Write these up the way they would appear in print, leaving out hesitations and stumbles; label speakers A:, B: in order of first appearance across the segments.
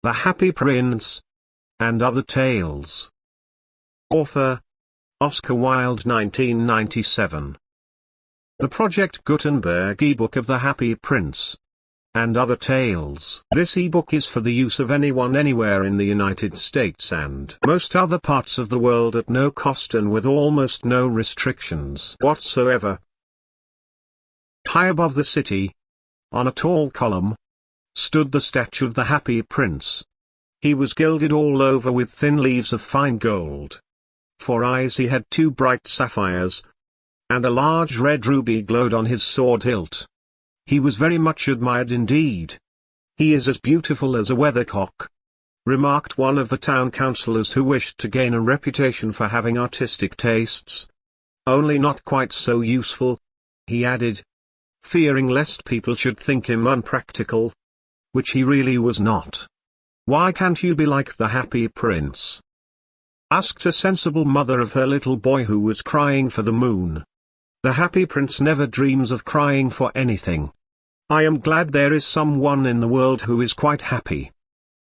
A: The Happy Prince, and Other Tales. Author, Oscar Wilde, 1997. The Project Gutenberg ebook of The Happy Prince, and Other Tales. This ebook is for the use of anyone anywhere in the United States and most other parts of the world at no cost and with almost no restrictions whatsoever. High above the city, on a tall column, stood the statue of the Happy Prince. He was gilded all over with thin leaves of fine gold. For eyes he had 2 bright sapphires, and a large red ruby glowed on his sword hilt. He was very much admired indeed. "He is as beautiful as a weathercock," remarked one of the town councillors who wished to gain a reputation for having artistic tastes. "Only not quite so useful," he added, fearing lest people should think him unpractical, which he really was not. "Why can't you be like the Happy Prince?" asked a sensible mother of her little boy who was crying for the moon. "The Happy Prince never dreams of crying for anything. I am glad there is someone in the world who is quite happy,"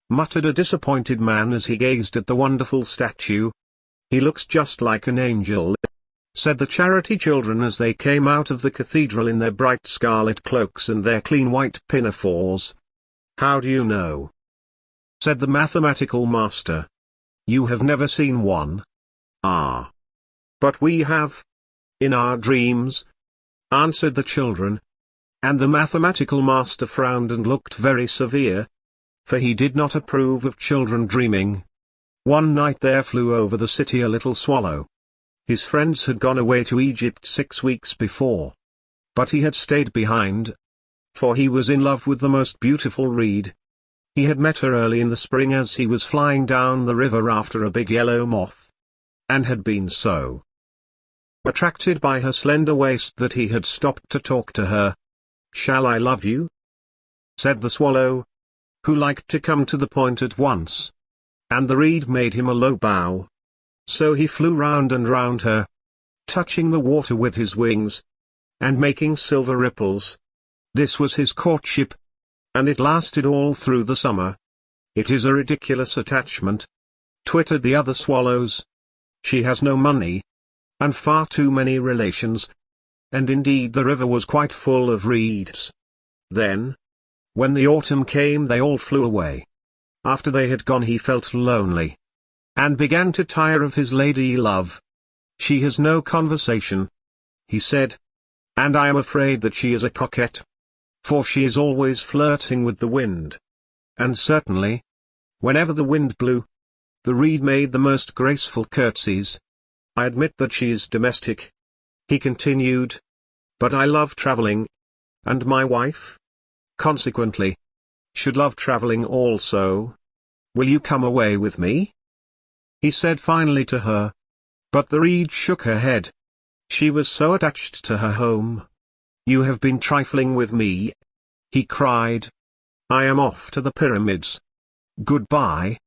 A: muttered a disappointed man as he gazed at the wonderful statue. "He looks just like an angel," said the charity children as they came out of the cathedral in their bright scarlet cloaks and their clean white pinafores. "How do you know?" said the mathematical master. "You have never seen one?" "Ah. But we have. In our dreams," answered the children. And the mathematical master frowned and looked very severe, for he did not approve of children dreaming. One night there flew over the city a little swallow. His friends had gone away to Egypt 6 weeks before. But he had stayed behind, for he was in love with the most beautiful reed. He had met her early in the spring as he was flying down the river after a big yellow moth, and had been so attracted by her slender waist that he had stopped to talk to her. "Shall I love you?" said the swallow, who liked to come to the point at once. And the reed made him a low bow. So he flew round and round her, touching the water with his wings, and making silver ripples. This was his courtship, and it lasted all through the summer. "It is a ridiculous attachment," twittered the other swallows. "She has no money, and far too many relations." And indeed the river was quite full of reeds. Then, when the autumn came, they all flew away. After they had gone he felt lonely, and began to tire of his lady love. "She has no conversation," he said, "and I am afraid that she is a coquette, for she is always flirting with the wind. And certainly, whenever the wind blew, the reed made the most graceful curtsies. I admit that she is domestic," he continued, "but I love traveling, and my wife, consequently, should love traveling also. Will you come away with me?" he said finally to her. But the reed shook her head. She was so attached to her home. "You have been trifling with me," he cried. "I am off to the pyramids. Goodbye."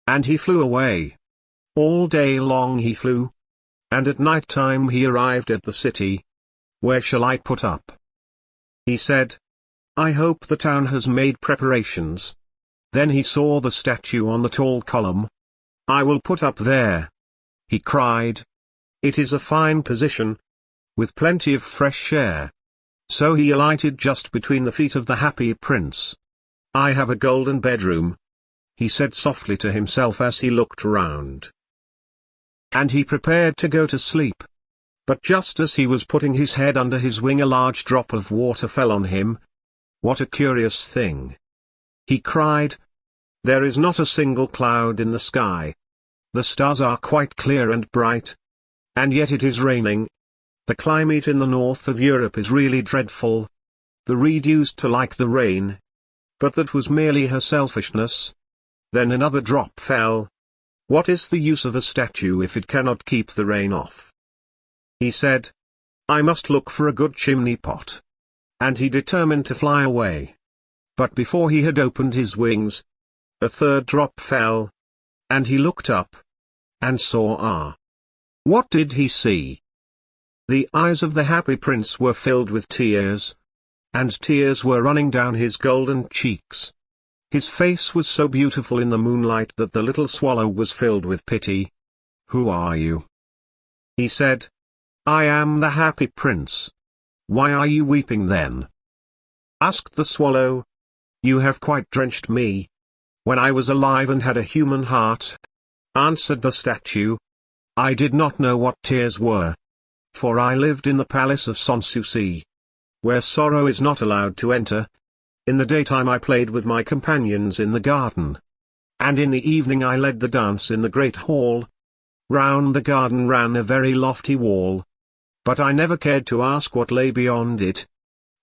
A: And he flew away. All day long he flew, and at night time he arrived at the city. "Where shall I put up?" he said. "I hope the town has made preparations." Then he saw the statue on the tall column. "I will put up there," he cried. "It is a fine position, with plenty of fresh air." So he alighted just between the feet of the Happy Prince. "I have a golden bedroom," he said softly to himself as he looked round. And he prepared to go to sleep. But just as he was putting his head under his wing, a large drop of water fell on him. "What a curious thing!" he cried. "There is not a single cloud in the sky. The stars are quite clear and bright. And yet it is raining. The climate in the north of Europe is really dreadful." The reed used to like the rain, but that was merely her selfishness. Then another drop fell. "What is the use of a statue if it cannot keep the rain off?" he said. "I must look for a good chimney pot." And he determined to fly away. But before he had opened his wings, a third drop fell. And he looked up, and saw what did he see? The eyes of the Happy Prince were filled with tears, and tears were running down his golden cheeks. His face was so beautiful in the moonlight that the little swallow was filled with pity. "Who are you?" he said. "I am the happy prince. Why are you weeping then?" asked the swallow. "You have quite drenched me. When I was alive and had a human heart," answered the statue, "I did not know what tears were. For I lived in the palace of Sanssouci, where sorrow is not allowed to enter. In the daytime I played with my companions in the garden. And in the evening I led the dance in the great hall. Round the garden ran a very lofty wall. But I never cared to ask what lay beyond it.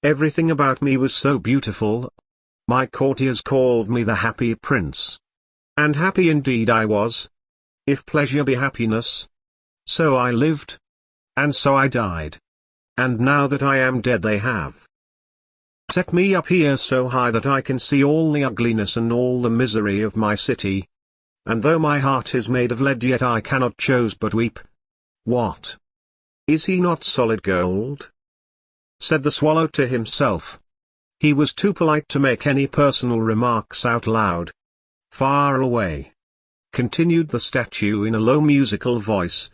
A: Everything about me was so beautiful. My courtiers called me the happy prince. And happy indeed I was. If pleasure be happiness, so I lived. And so I died. And now that I am dead they have set me up here so high that I can see all the ugliness and all the misery of my city. And though my heart is made of lead yet I cannot choose but weep." "What? Is he not solid gold?" said the swallow to himself. He was too polite to make any personal remarks out loud. "Far away," continued the statue in a low musical voice,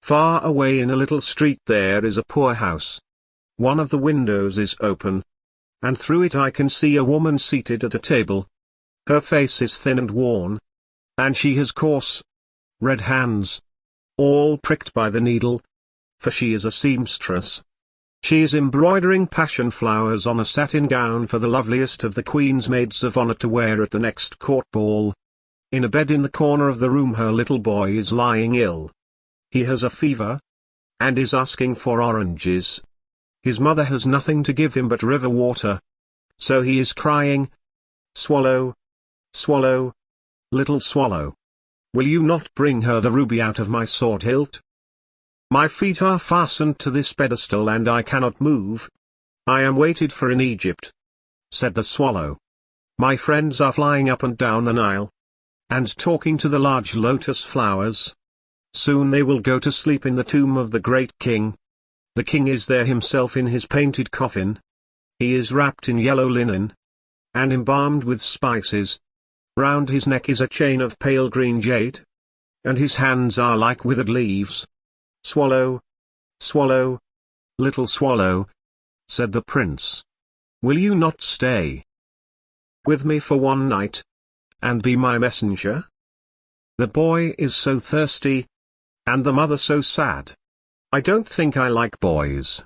A: "far away in a little street there is a poor house. One of the windows is open, and through it I can see a woman seated at a table. Her face is thin and worn, and she has coarse, red hands, all pricked by the needle, for she is a seamstress. She is embroidering passion flowers on a satin gown for the loveliest of the queen's maids of honor to wear at the next court ball. In a bed in the corner of the room her little boy is lying ill. He has a fever, and is asking for oranges. His mother has nothing to give him but river water. So he is crying, 'Swallow, swallow, little swallow, will you not bring her the ruby out of my sword hilt? My feet are fastened to this pedestal and I cannot move. I am waited for in Egypt,' said the swallow. 'My friends are flying up and down the Nile, and talking to the large lotus flowers. Soon they will go to sleep in the tomb of the great king. The king is there himself in his painted coffin. He is wrapped in yellow linen, and embalmed with spices. Round his neck is a chain of pale green jade, and his hands are like withered leaves. Swallow, swallow, little swallow,' said the prince, 'will you not stay with me for one night, and be my messenger? The boy is so thirsty, and the mother so sad.' 'I don't think I like boys,'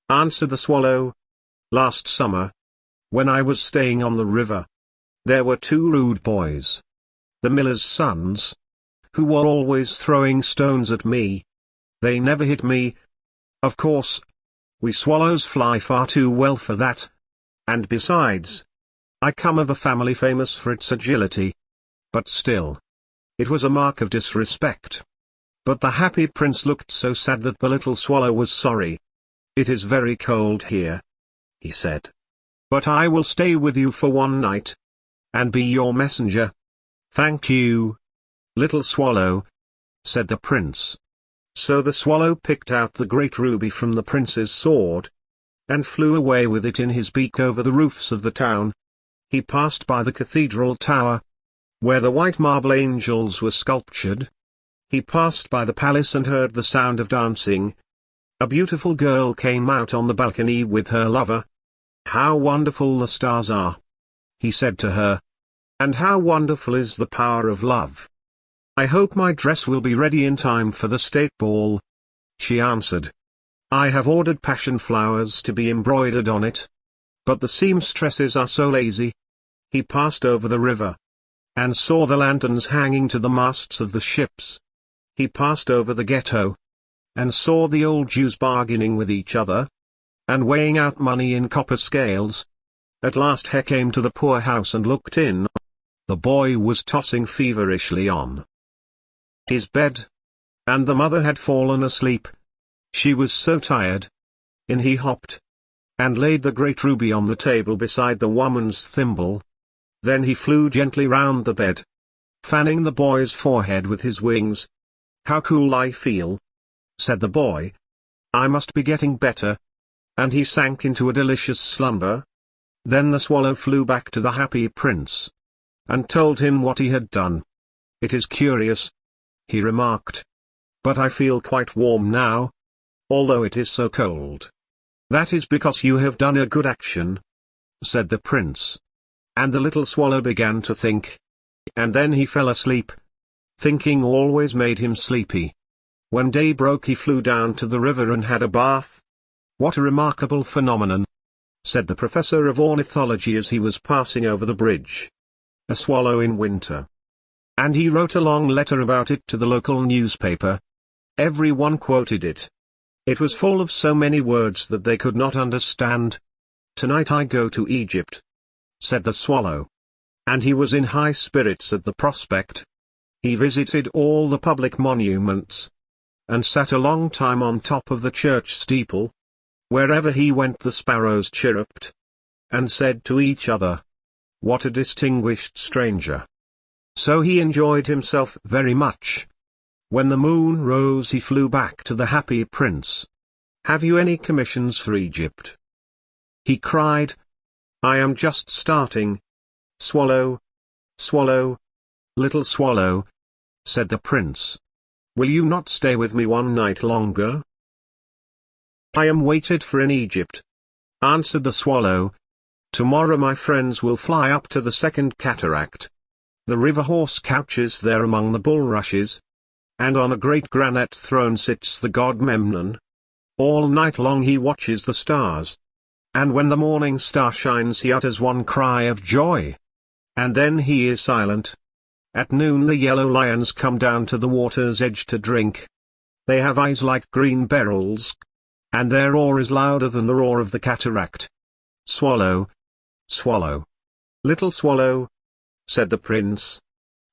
A: answered the swallow. 'Last summer, when I was staying on the river, there were two rude boys, the miller's sons, who were always throwing stones at me. They never hit me. Of course, we swallows fly far too well for that. And besides, I come of a family famous for its agility. But still, it was a mark of disrespect.' But the happy prince looked so sad that the little swallow was sorry. 'It is very cold here,' he said, 'but I will stay with you for one night, and be your messenger.' 'Thank you, little swallow,' said the prince. So the swallow picked out the great ruby from the prince's sword, and flew away with it in his beak over the roofs of the town. He passed by the cathedral tower, where the white marble angels were sculptured. He passed by the palace and heard the sound of dancing. A beautiful girl came out on the balcony with her lover. 'How wonderful the stars are,' he said to her. 'And how wonderful is the power of love. I hope my dress will be ready in time for the state ball.' She answered, 'I have ordered passion flowers to be embroidered on it. But the seamstresses are so lazy.' He passed over the river, and saw the lanterns hanging to the masts of the ships. He passed over the ghetto, and saw the old Jews bargaining with each other, and weighing out money in copper scales. At last he came to the poor house and looked in. The boy was tossing feverishly on his bed, and the mother had fallen asleep. She was so tired. In he hopped, and laid the great ruby on the table beside the woman's thimble. Then he flew gently round the bed, fanning the boy's forehead with his wings. 'How cool I feel,' said the boy. 'I must be getting better.' And he sank into a delicious slumber. Then the swallow flew back to the happy prince. and told him what he had done. "It is curious," he remarked, "but I feel quite warm now, although it is so cold." "That is because you have done a good action," said the prince. And the little swallow began to think. And then he fell asleep. Thinking always made him sleepy. When day broke he flew down to the river and had a bath. "What a remarkable phenomenon," said the professor of ornithology as he was passing over the bridge. "A swallow in winter." And he wrote a long letter about it to the local newspaper. Everyone quoted it. It was full of so many words that they could not understand. "Tonight I go to Egypt," said the swallow. And he was in high spirits at the prospect. He visited all the public monuments, and sat a long time on top of the church steeple. Wherever he went the sparrows chirruped, and said to each other, "What a distinguished stranger." So he enjoyed himself very much. When the moon rose he flew back to the happy prince. "Have you any commissions for Egypt?" he cried. "I am just starting." "Swallow, swallow, little swallow," said the prince, "will you not stay with me one night longer?" "I am waited for in Egypt," answered the swallow. "Tomorrow my friends will fly up to the second cataract. The river horse couches there among the bulrushes, and on a great granite throne sits the god Memnon. All night long he watches the stars, and when the morning star shines he utters one cry of joy. And then he is silent. At noon the yellow lions come down to the water's edge to drink. They have eyes like green beryls, and their roar is louder than the roar of the cataract." "Swallow, swallow, little swallow," said the prince.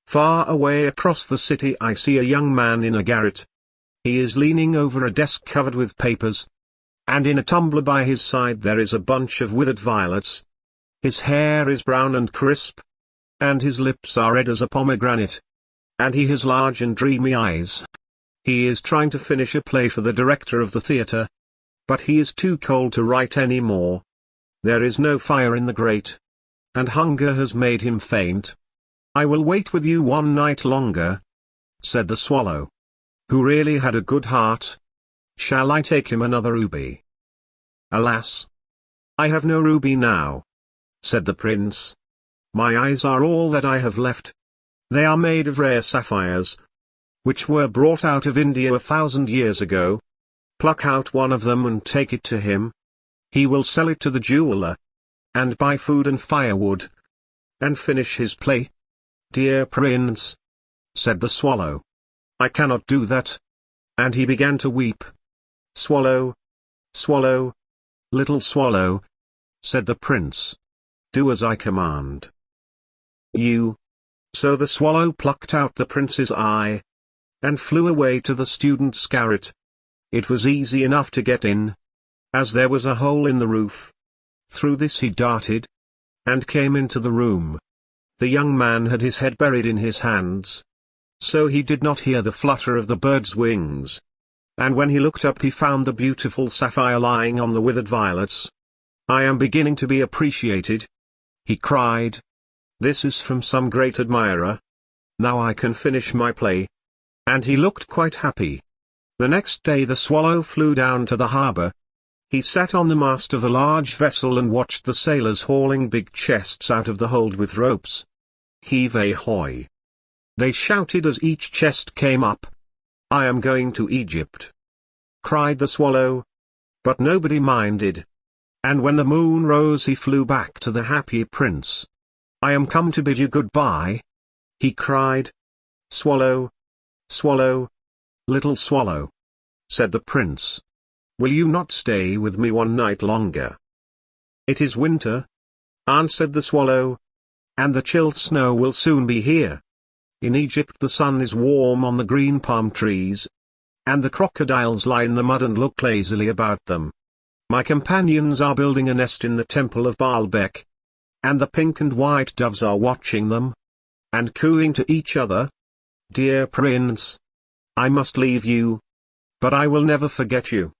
A: "Far away across the city I see a young man in a garret. He is leaning over a desk covered with papers, and in a tumbler by his side there is a bunch of withered violets. His hair is brown and crisp, and his lips are red as a pomegranate, and he has large and dreamy eyes. He is trying to finish a play for the director of the theatre, but he is too cold to write any more. There is no fire in the grate, and hunger has made him faint. I will wait with you one night longer," said the swallow, who really had a good heart. "Shall I take him another ruby?" "Alas! I have no ruby now," said the prince. "My eyes are all that I have left. They are made of rare sapphires, which were brought out of India 1,000 years ago. Pluck out one of them and take it to him. He will sell it to the jeweler, and buy food and firewood, and finish his play." "Dear prince," said the swallow, "I cannot do that." And he began to weep. "Swallow, swallow, little swallow," said the prince, "do as I command." "You." So the swallow plucked out the prince's eye, and flew away to the student's garret. It was easy enough to get in, as there was a hole in the roof. Through this he darted, and came into the room. The young man had his head buried in his hands, so he did not hear the flutter of the bird's wings. And when he looked up he found the beautiful sapphire lying on the withered violets. "I am beginning to be appreciated," he cried. "This is from some great admirer. Now I can finish my play." And he looked quite happy. The next day the swallow flew down to the harbor. He sat on the mast of a large vessel and watched the sailors hauling big chests out of the hold with ropes. "Heave ahoy!" they shouted as each chest came up. "I am going to Egypt," cried the swallow. But nobody minded. And when the moon rose he flew back to the happy prince. "I am come to bid you goodbye," he cried. "Swallow, swallow, little swallow," said the prince, "will you not stay with me one night longer?" "It is winter," answered the swallow, "and the chill snow will soon be here. In Egypt the sun is warm on the green palm trees, and the crocodiles lie in the mud and look lazily about them. My companions are building a nest in the temple of Baalbek, and the pink and white doves are watching them, and cooing to each other. Dear prince, I must leave you, but I will never forget you.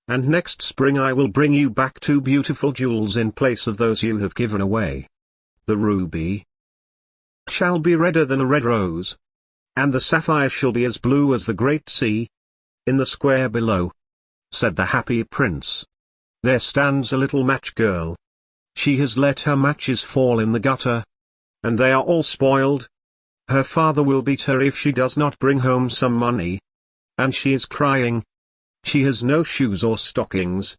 A: And next spring I will bring you back 2 beautiful jewels in place of those you have given away. The ruby shall be redder than a red rose. And the sapphire shall be as blue as the great sea. In the square below, said the happy prince, there stands a little match girl. She has let her matches fall in the gutter, and they are all spoiled. Her father will beat her if she does not bring home some money. And she is crying. She has no shoes or stockings,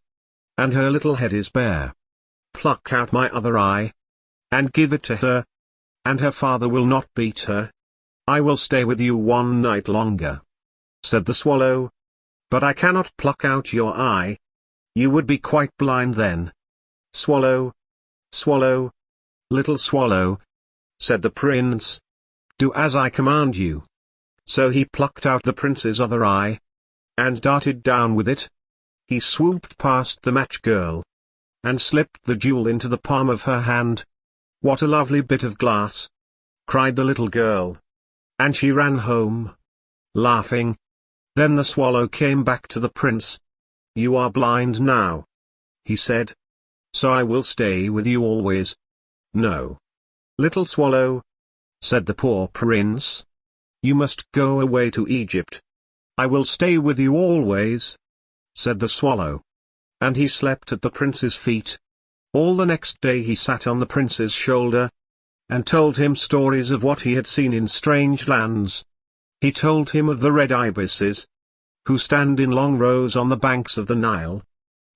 A: and her little head is bare. Pluck out my other eye, and give it to her, and her father will not beat her. I will stay with you one night longer, said the swallow. But I cannot pluck out your eye. You would be quite blind then. Swallow, swallow, little swallow, said the prince, do as I command you. So he plucked out the prince's other eye, and darted down with it. He swooped past the match girl, and slipped the jewel into the palm of her hand. What a lovely bit of glass, cried the little girl. And she ran home, laughing. Then the swallow came back to the prince. You are blind now, he said. So I will stay with you always. No, little swallow, said the poor prince. You must go away to Egypt. I will stay with you always, said the swallow. And he slept at the prince's feet. All the next day he sat on the prince's shoulder, and told him stories of what he had seen in strange lands. He told him of the red ibises, who stand in long rows on the banks of the Nile,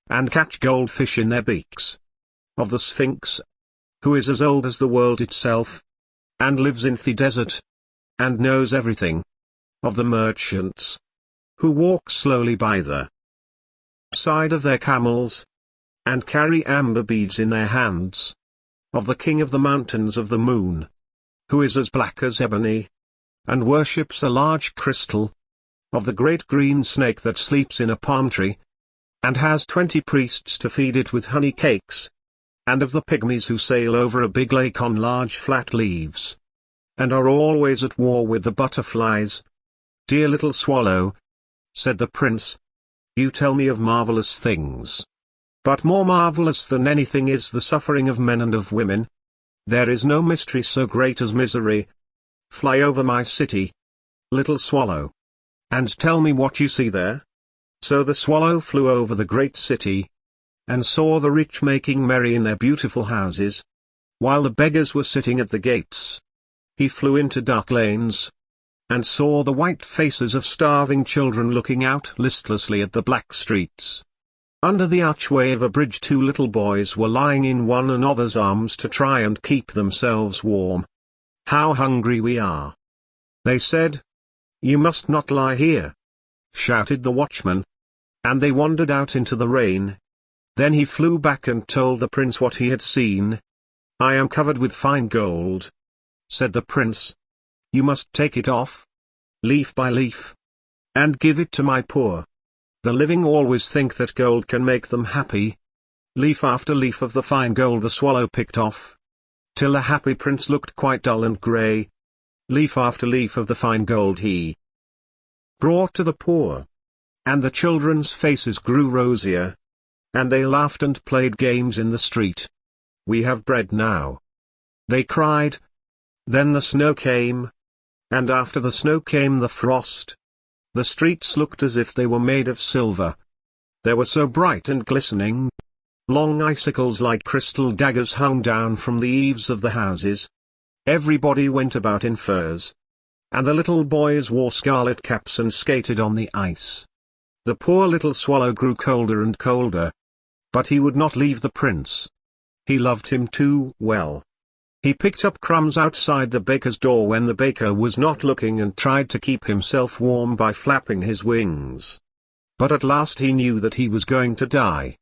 A: and catch goldfish in their beaks. Of the Sphinx, who is as old as the world itself, and lives in the desert, and knows everything. Of the merchants, who walk slowly by the side of their camels, and carry amber beads in their hands. Of the king of the mountains of the moon, who is as black as ebony, and worships a large crystal. Of the great green snake that sleeps in a palm tree, and has 20 priests to feed it with honey cakes. And of the pygmies who sail over a big lake on large flat leaves, and are always at war with the butterflies. Dear little swallow, said the prince, you tell me of marvelous things. But more marvelous than anything is the suffering of men and of women. There is no mystery so great as misery. Fly over my city, little swallow, and tell me what you see there. So the swallow flew over the great city, and saw the rich making merry in their beautiful houses, while the beggars were sitting at the gates. He flew into dark lanes, and saw the white faces of starving children looking out listlessly at the black streets. Under the archway of a bridge 2 little boys were lying in one another's arms to try and keep themselves warm. How hungry we are, they said. You must not lie here, shouted the watchman. And they wandered out into the rain. Then he flew back and told the prince what he had seen. I am covered with fine gold, said the prince. You must take it off, leaf by leaf, and give it to my poor. The living always think that gold can make them happy. Leaf after leaf of the fine gold the swallow picked off, till the happy prince looked quite dull and grey. Leaf after leaf of the fine gold he brought to the poor, and the children's faces grew rosier, and they laughed and played games in the street. We have bread now, they cried. Then the snow came, and after the snow came the frost. The streets looked as if they were made of silver. They were so bright and glistening. Long icicles like crystal daggers hung down from the eaves of the houses. Everybody went about in furs, and the little boys wore scarlet caps and skated on the ice. The poor little swallow grew colder and colder, but he would not leave the prince. He loved him too well. He picked up crumbs outside the baker's door when the baker was not looking and tried to keep himself warm by flapping his wings. But at last he knew that he was going to die.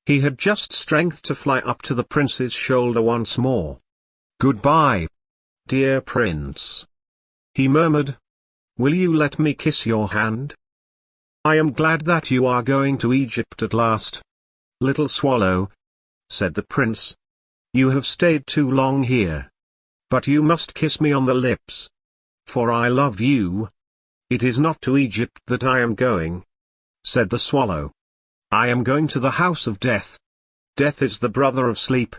A: He had just strength to fly up to the prince's shoulder once more. Goodbye, dear prince, he murmured. Will you let me kiss your hand? I am glad that you are going to Egypt at last, little swallow, said the prince. You have stayed too long here. But you must kiss me on the lips, for I love you. It is not to Egypt that I am going, said the swallow. I am going to the house of death. Death is the brother of sleep,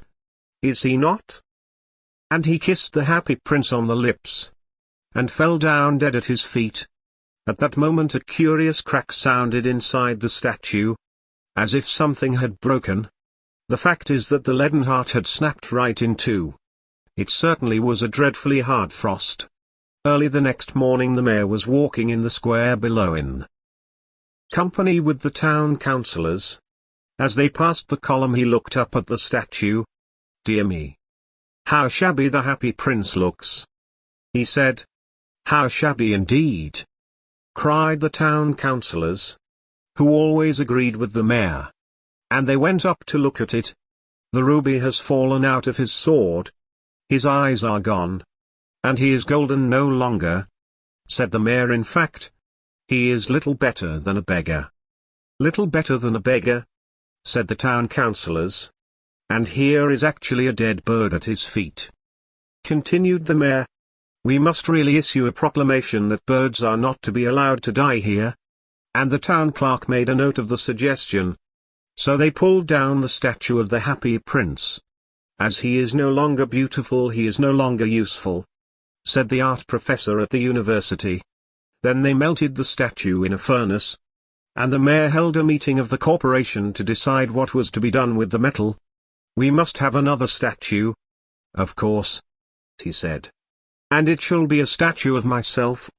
A: is he not? And he kissed the happy prince on the lips, and fell down dead at his feet. At that moment a curious crack sounded inside the statue, as if something had broken. The fact is that the leaden heart had snapped right in two. It certainly was a dreadfully hard frost. Early the next morning the mayor was walking in the square below in company with the town councillors. As they passed the column he looked up at the statue. "Dear me! How shabby the happy prince looks!" he said. "How shabby indeed!" cried the town councillors, who always agreed with the mayor. And they went up to look at it. "The ruby has fallen out of his sword. His eyes are gone. And he is golden no longer," said the mayor. "In fact, he is little better than a beggar." "Little better than a beggar?" said the town councillors. "And here is actually a dead bird at his feet," continued the mayor. "We must really issue a proclamation that birds are not to be allowed to die here." And the town clerk made a note of the suggestion. So they pulled down the statue of the happy prince. "As he is no longer beautiful, he is no longer useful," said the art professor at the university. Then they melted the statue in a furnace. And the mayor held a meeting of the corporation to decide what was to be done with the metal. "We must have another statue." "Of course," he said. "And it shall be a statue of myself."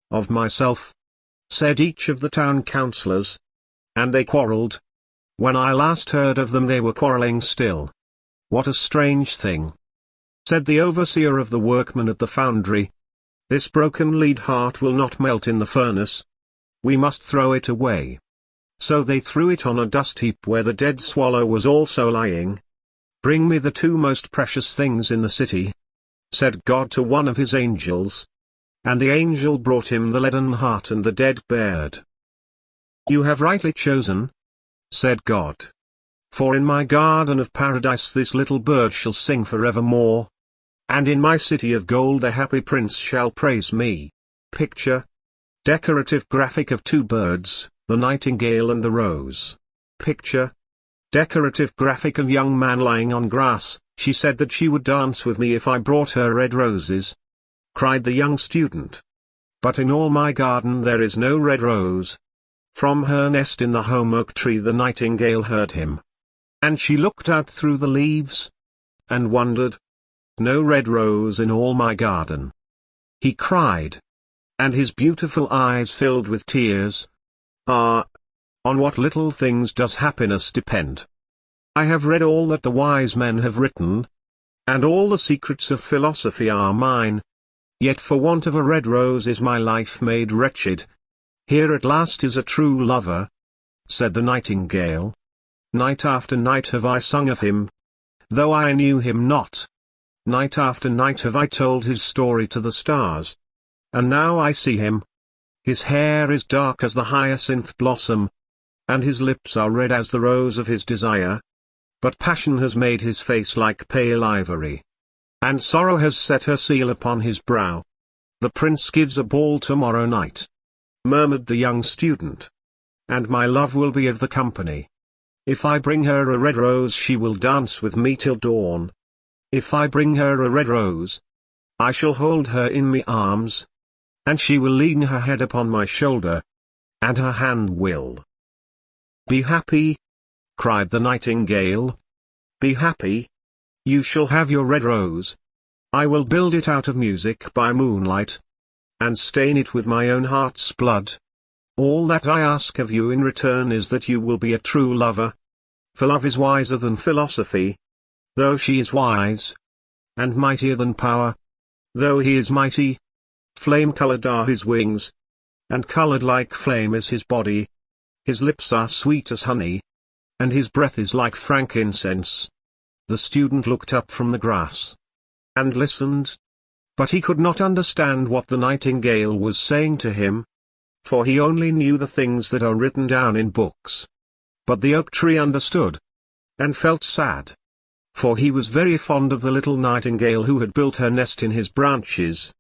A: "Of myself," said each of the town councillors. And they quarrelled. When I last heard of them they were quarrelling still. "What a strange thing," said the overseer of the workmen at the foundry. "This broken lead heart will not melt in the furnace. We must throw it away." So they threw it on a dust heap where the dead swallow was also lying. "Bring me the two most precious things in the city," said God to one of his angels. And the angel brought him the leaden heart and the dead bird. "You have rightly chosen," said God. "For in my garden of paradise this little bird shall sing forevermore. And in my city of gold the happy prince shall praise me." Picture. Decorative graphic of two birds, the nightingale and the rose. Picture. Decorative graphic of young man lying on grass. "She said that she would dance with me if I brought her red roses," cried the young student. "But in all my garden there is no red rose." From her nest in the home oak tree the nightingale heard him. And she looked out through the leaves, and wondered. "No red rose in all my garden," he cried. And his beautiful eyes filled with tears. "Ah! On what little things does happiness depend! I have read all that the wise men have written, and all the secrets of philosophy are mine. Yet for want of a red rose is my life made wretched. Here at last is a true lover," said the nightingale. "Night after night have I sung of him, though I knew him not. Night after night have I told his story to the stars. And now I see him. His hair is dark as the hyacinth blossom, and his lips are red as the rose of his desire. But passion has made his face like pale ivory, and sorrow has set her seal upon his brow. The prince gives a ball tomorrow night," murmured the young student. "And my love will be of the company. If I bring her a red rose she will dance with me till dawn. If I bring her a red rose, I shall hold her in my arms, and she will lean her head upon my shoulder, and her hand will be happy," cried the nightingale. "Be happy. You shall have your red rose. I will build it out of music by moonlight, and stain it with my own heart's blood. All that I ask of you in return is that you will be a true lover. For love is wiser than philosophy, though she is wise, and mightier than power, though he is mighty. Flame-colored are his wings, and colored like flame is his body. His lips are sweet as honey, and his breath is like frankincense." The student looked up from the grass and listened, but he could not understand what the nightingale was saying to him, for he only knew the things that are written down in books. But the oak tree understood, and felt sad, for he was very fond of the little nightingale who had built her nest in his branches.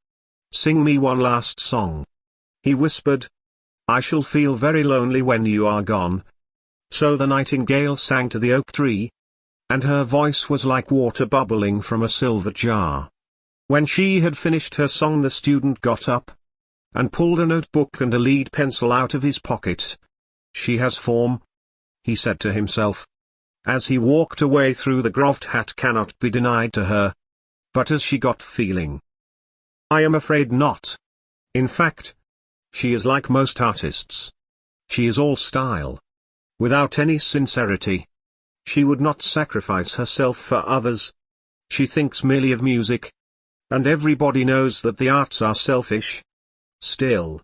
A: "Sing me one last song," he whispered. "I shall feel very lonely when you are gone." So the nightingale sang to the oak tree, and her voice was like water bubbling from a silver jar. When she had finished her song, the student got up and pulled a notebook and a lead pencil out of his pocket. "She has form," he said to himself. As he walked away through the grove, hat cannot be denied to her. But as she got feeling, I am afraid not. In fact, she is like most artists. She is all style, without any sincerity. She would not sacrifice herself for others. She thinks merely of music. And everybody knows that the arts are selfish. Still,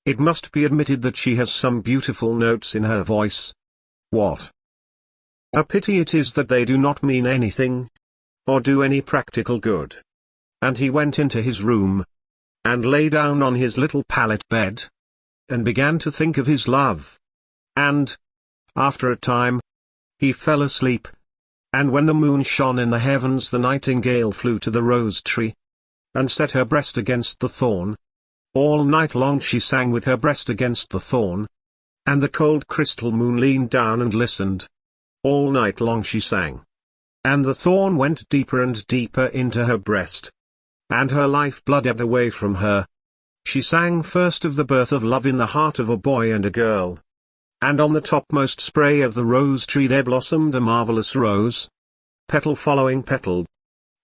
A: it must be admitted that she has some beautiful notes in her voice. What a pity it is that they do not mean anything, or do any practical good. And he went into his room, and lay down on his little pallet bed, and began to think of his love. And, after a time, he fell asleep. And when the moon shone in the heavens, the nightingale flew to the rose tree, and set her breast against the thorn. All night long she sang with her breast against the thorn. And the cold crystal moon leaned down and listened. All night long she sang. And the thorn went deeper and deeper into her breast. And her life blood ebbed away from her. She sang first of the birth of love in the heart of a boy and a girl. And on the topmost spray of the rose tree there blossomed a marvelous rose, petal following petal,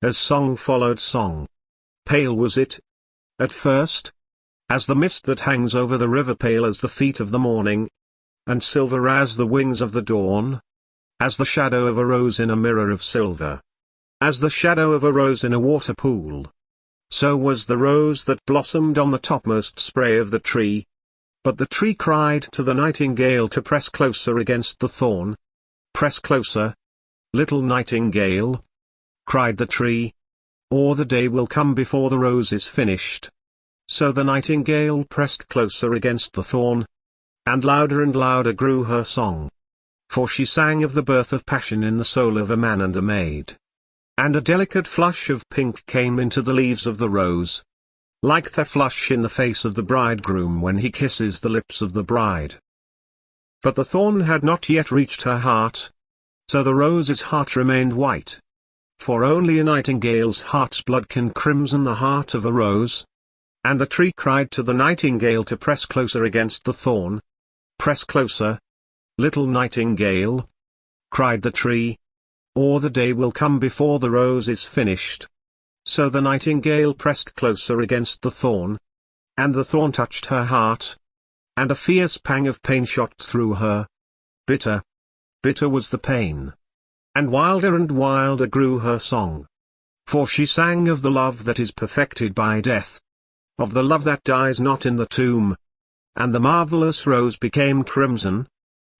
A: as song followed song. Pale was it at first, as the mist that hangs over the river, pale as the feet of the morning, and silver as the wings of the dawn, as the shadow of a rose in a mirror of silver, as the shadow of a rose in a water pool. So was the rose that blossomed on the topmost spray of the tree. But the tree cried to the nightingale to press closer against the thorn. "Press closer, little nightingale," cried the tree, "or the day will come before the rose is finished." So the nightingale pressed closer against the thorn, and louder grew her song. For she sang of the birth of passion in the soul of a man and a maid. And a delicate flush of pink came into the leaves of the rose, like the flush in the face of the bridegroom when he kisses the lips of the bride. But the thorn had not yet reached her heart, so the rose's heart remained white. For only a nightingale's heart's blood can crimson the heart of a rose. And the tree cried to the nightingale to press closer against the thorn. "Press closer, little nightingale," cried the tree, "or the day will come before the rose is finished." So the nightingale pressed closer against the thorn, and the thorn touched her heart, and a fierce pang of pain shot through her. Bitter, bitter was the pain, and wilder grew her song. For she sang of the love that is perfected by death, of the love that dies not in the tomb. And the marvelous rose became crimson,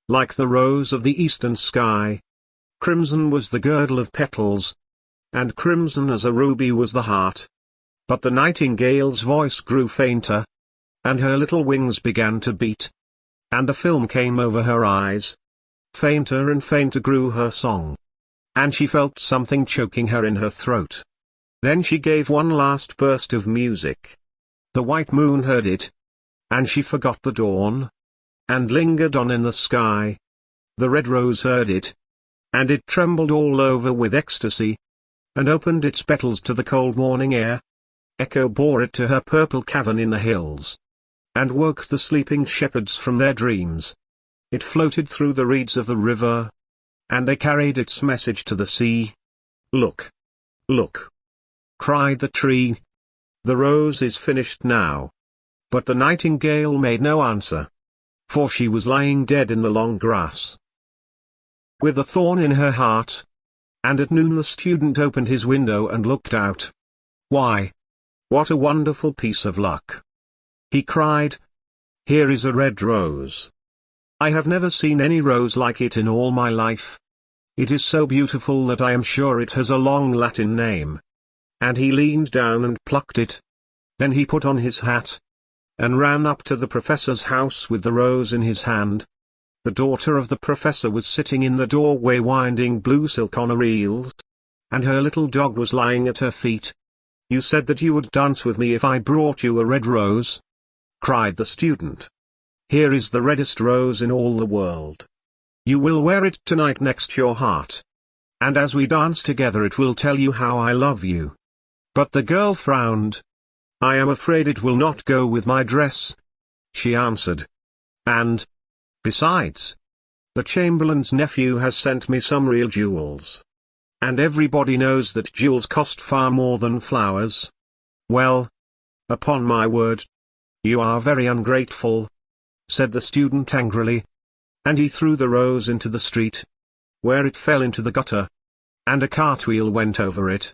A: like the rose of the eastern sky. Crimson was the girdle of petals, and crimson as a ruby was the heart. But the nightingale's voice grew fainter, and her little wings began to beat, and a film came over her eyes. Fainter and fainter grew her song, and she felt something choking her in her throat. Then she gave one last burst of music. The white moon heard it, and she forgot the dawn, and lingered on in the sky. The red rose heard it, and it trembled all over with ecstasy, and opened its petals to the cold morning air. Echo bore it to her purple cavern in the hills, and woke the sleeping shepherds from their dreams. It floated through the reeds of the river, and they carried its message to the sea. "Look! Look!" cried the tree. "The rose is finished now." But the nightingale made no answer, for she was lying dead in the long grass, with a thorn in her heart. And at noon the student opened his window and looked out. "Why, what a wonderful piece of luck!" he cried. "Here is a red rose. I have never seen any rose like it in all my life. It is so beautiful that I am sure it has a long Latin name." And he leaned down and plucked it. Then he put on his hat, and ran up to the professor's house with the rose in his hand. The daughter of the professor was sitting in the doorway winding blue silk on a reel, and her little dog was lying at her feet. "You said that you would dance with me if I brought you a red rose," cried the student. "Here is the reddest rose in all the world. You will wear it tonight next your heart, and as we dance together it will tell you how I love you." But the girl frowned. "I am afraid it will not go with my dress," she answered. "And, besides, the Chamberlain's nephew has sent me some real jewels. And everybody knows that jewels cost far more than flowers." "Well, upon my word, you are very ungrateful," said the student angrily. And he threw the rose into the street, where it fell into the gutter, and a cartwheel went over it.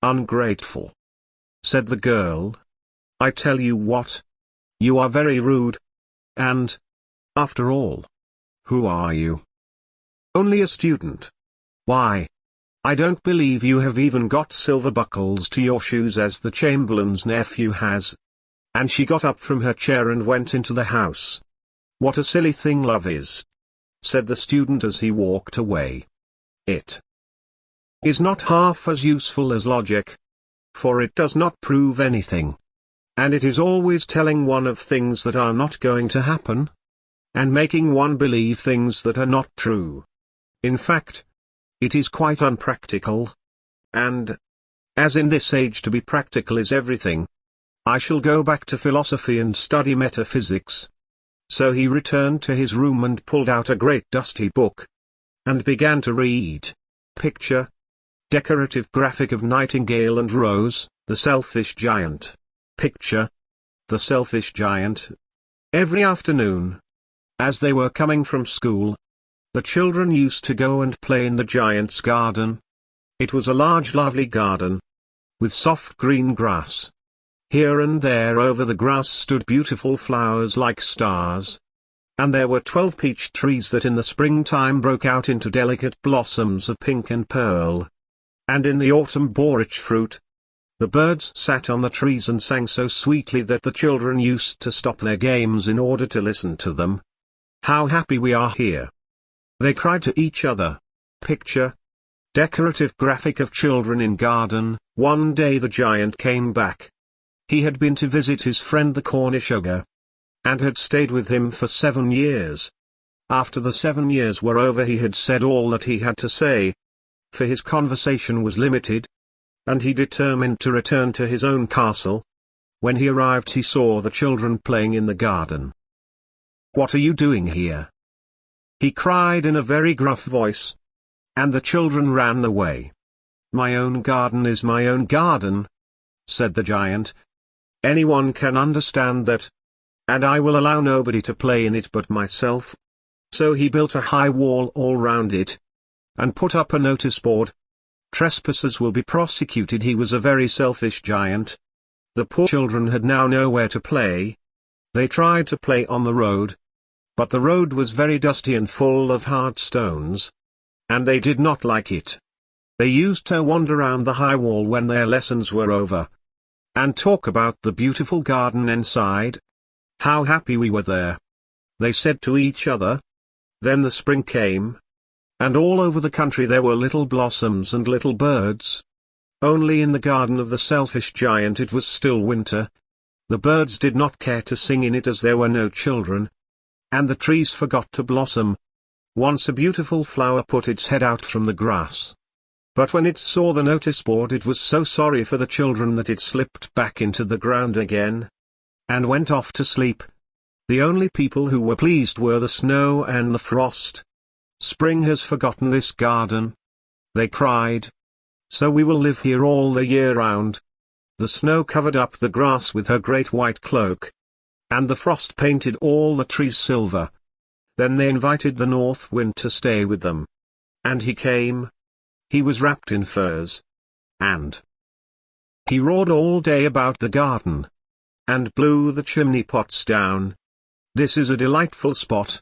A: "Ungrateful," said the girl. "I tell you what, you are very rude. And, after all, who are you?" "Only a student." "Why, I don't believe you have even got silver buckles to your shoes as the Chamberlain's nephew has." And she got up from her chair and went into the house. "What a silly thing love is," said the student as he walked away. "It is not half as useful as logic, for it does not prove anything. And it is always telling one of things that are not going to happen, and making one believe things that are not true. In fact, it is quite unpractical. And, as in this age to be practical is everything, I shall go back to philosophy and study metaphysics." So he returned to his room and pulled out a great dusty book, and began to read. Picture. Decorative graphic of Nightingale and Rose, the Selfish Giant. Picture. The Selfish Giant. Every afternoon, as they were coming from school, the children used to go and play in the giant's garden. It was a large lovely garden, with soft green grass. Here and there over the grass stood beautiful flowers like stars. And there were 12 peach trees that in the springtime broke out into delicate blossoms of pink and pearl. And in the autumn bore rich fruit. The birds sat on the trees and sang so sweetly that the children used to stop their games in order to listen to them. "How happy we are here!" they cried to each other. Picture. Decorative graphic of children in garden. One day the giant came back. He had been to visit his friend the Cornish ogre, and had stayed with him for 7 years. After the 7 years were over he had said all that he had to say, for his conversation was limited, and he determined to return to his own castle. When he arrived he saw the children playing in the garden. "What are you doing here?" he cried in a very gruff voice. And the children ran away. "My own garden is my own garden," said the giant. "Anyone can understand that. And I will allow nobody to play in it but myself." So he built a high wall all round it, and put up a notice board. "Trespassers will be prosecuted." He was a very selfish giant. The poor children had now nowhere to play. They tried to play on the road, but the road was very dusty and full of hard stones, and they did not like it. They used to wander round the high wall when their lessons were over, and talk about the beautiful garden inside. "How happy we were there," they said to each other. Then the spring came, and all over the country there were little blossoms and little birds. Only in the garden of the selfish giant it was still winter. The birds did not care to sing in it as there were no children, and the trees forgot to blossom. Once a beautiful flower put its head out from the grass. But when it saw the notice board it was so sorry for the children that it slipped back into the ground again, and went off to sleep. The only people who were pleased were the snow and the frost. "Spring has forgotten this garden," they cried. "So we will live here all the year round." The snow covered up the grass with her great white cloak, and the frost painted all the trees silver. Then they invited the north wind to stay with them. And he came. He was wrapped in furs, and he roared all day about the garden, and blew the chimney pots down. "This is a delightful spot,"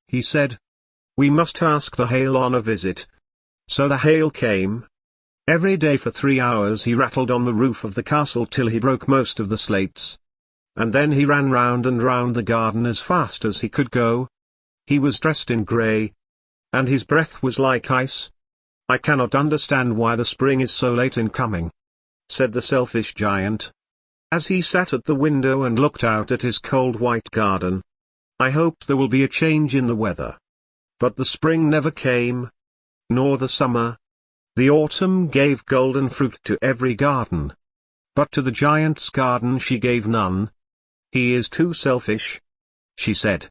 A: he said. "We must ask the hail on a visit." So the hail came. Every day for 3 hours he rattled on the roof of the castle till he broke most of the slates. And then he ran round and round the garden as fast as he could go. He was dressed in grey, and his breath was like ice. "I cannot understand why the spring is so late in coming," said the selfish giant, as he sat at the window and looked out at his cold white garden. "I hope there will be a change in the weather." But the spring never came, nor the summer. The autumn gave golden fruit to every garden, But to the giant's garden she gave none. "He is too selfish," she said.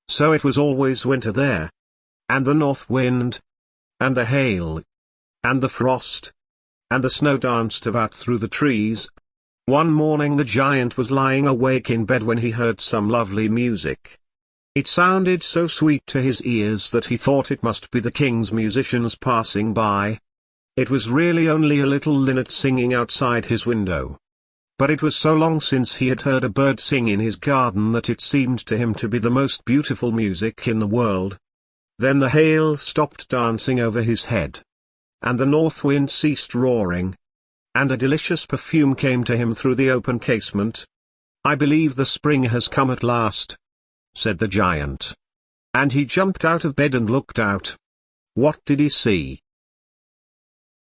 A: So it was always winter there. And the north wind, and the hail, and the frost, and the snow danced about through the trees. One morning the giant was lying awake in bed when he heard some lovely music. It sounded so sweet to his ears that he thought it must be the king's musicians passing by. It was really only a little linnet singing outside his window. But it was so long since he had heard a bird sing in his garden that it seemed to him to be the most beautiful music in the world. Then the hail stopped dancing over his head. And the north wind ceased roaring. And a delicious perfume came to him through the open casement. "I believe the spring has come at last," said the giant. And he jumped out of bed and looked out. What did he see?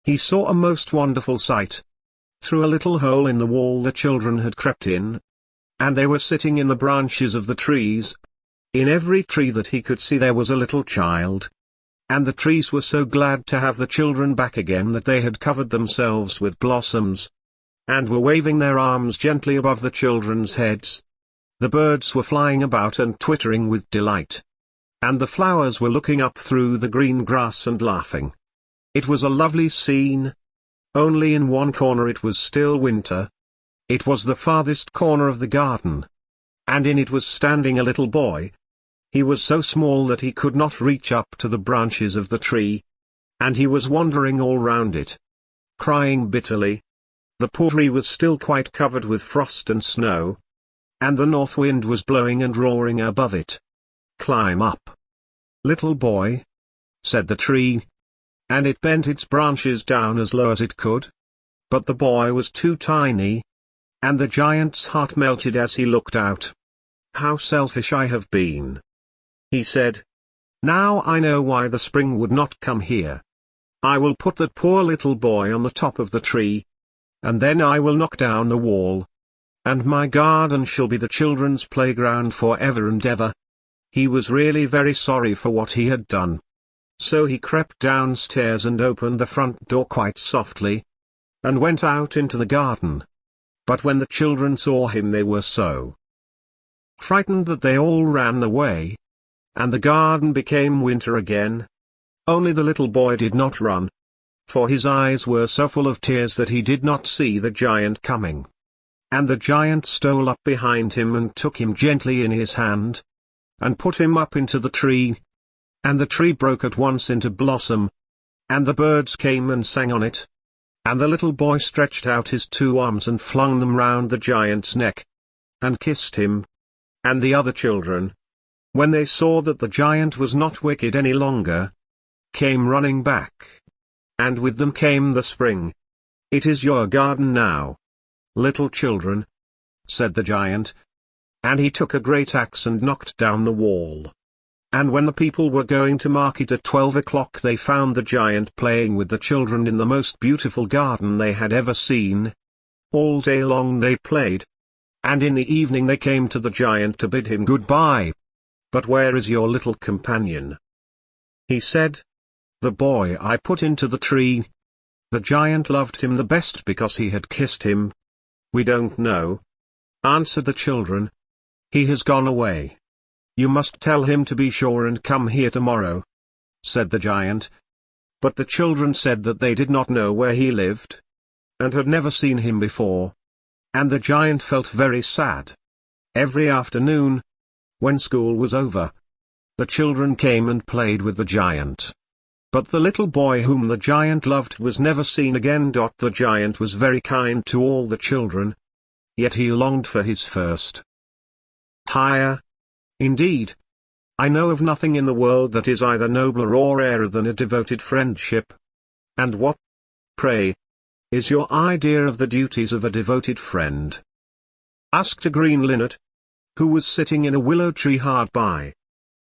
A: He saw a most wonderful sight. Through a little hole in the wall the children had crept in. And they were sitting in the branches of the trees. In every tree that he could see there was a little child. And the trees were so glad to have the children back again that they had covered themselves with blossoms, and were waving their arms gently above the children's heads. The birds were flying about and twittering with delight. And the flowers were looking up through the green grass and laughing. It was a lovely scene. Only in one corner it was still winter. It was the farthest corner of the garden. And in it was standing a little boy. He was so small that he could not reach up to the branches of the tree. And he was wandering all round it, crying bitterly. The poor tree was still quite covered with frost and snow. And the north wind was blowing and roaring above it. "Climb up, little boy," said the tree. And it bent its branches down as low as it could. But the boy was too tiny. And the giant's heart melted as he looked out. "How selfish I have been," he said. "Now I know why the spring would not come here. I will put that poor little boy on the top of the tree. And then I will knock down the wall. And my garden shall be the children's playground for ever and ever." He was really very sorry for what he had done. So he crept downstairs and opened the front door quite softly, and went out into the garden. But when the children saw him they were so frightened that they all ran away. And the garden became winter again. Only the little boy did not run, for his eyes were so full of tears that he did not see the giant coming. And the giant stole up behind him and took him gently in his hand, and put him up into the tree. And the tree broke at once into blossom. And the birds came and sang on it. And the little boy stretched out his 2 arms and flung them round the giant's neck, and kissed him. And the other children, when they saw that the giant was not wicked any longer, came running back. And with them came the spring. "It is your garden now, little children," said the giant. And he took a great axe and knocked down the wall. And when the people were going to market at 12 o'clock they found the giant playing with the children in the most beautiful garden they had ever seen. All day long they played. And in the evening they came to the giant to bid him goodbye. "But where is your little companion?" he said. "The boy I put into the tree. The giant loved him the best because he had kissed him." "We don't know," answered the children. "He has gone away. You must tell him to be sure and come here tomorrow," said the giant. But the children said that they did not know where he lived, and had never seen him before. And the giant felt very sad. Every afternoon, when school was over, the children came and played with the giant. But the little boy whom the giant loved was never seen again. The giant was very kind to all the children, yet he longed for his first. Higher. Indeed, I know of nothing in the world that is either nobler or rarer than a devoted friendship. And what, pray, is your idea of the duties of a devoted friend?" asked a green linnet, who was sitting in a willow tree hard by,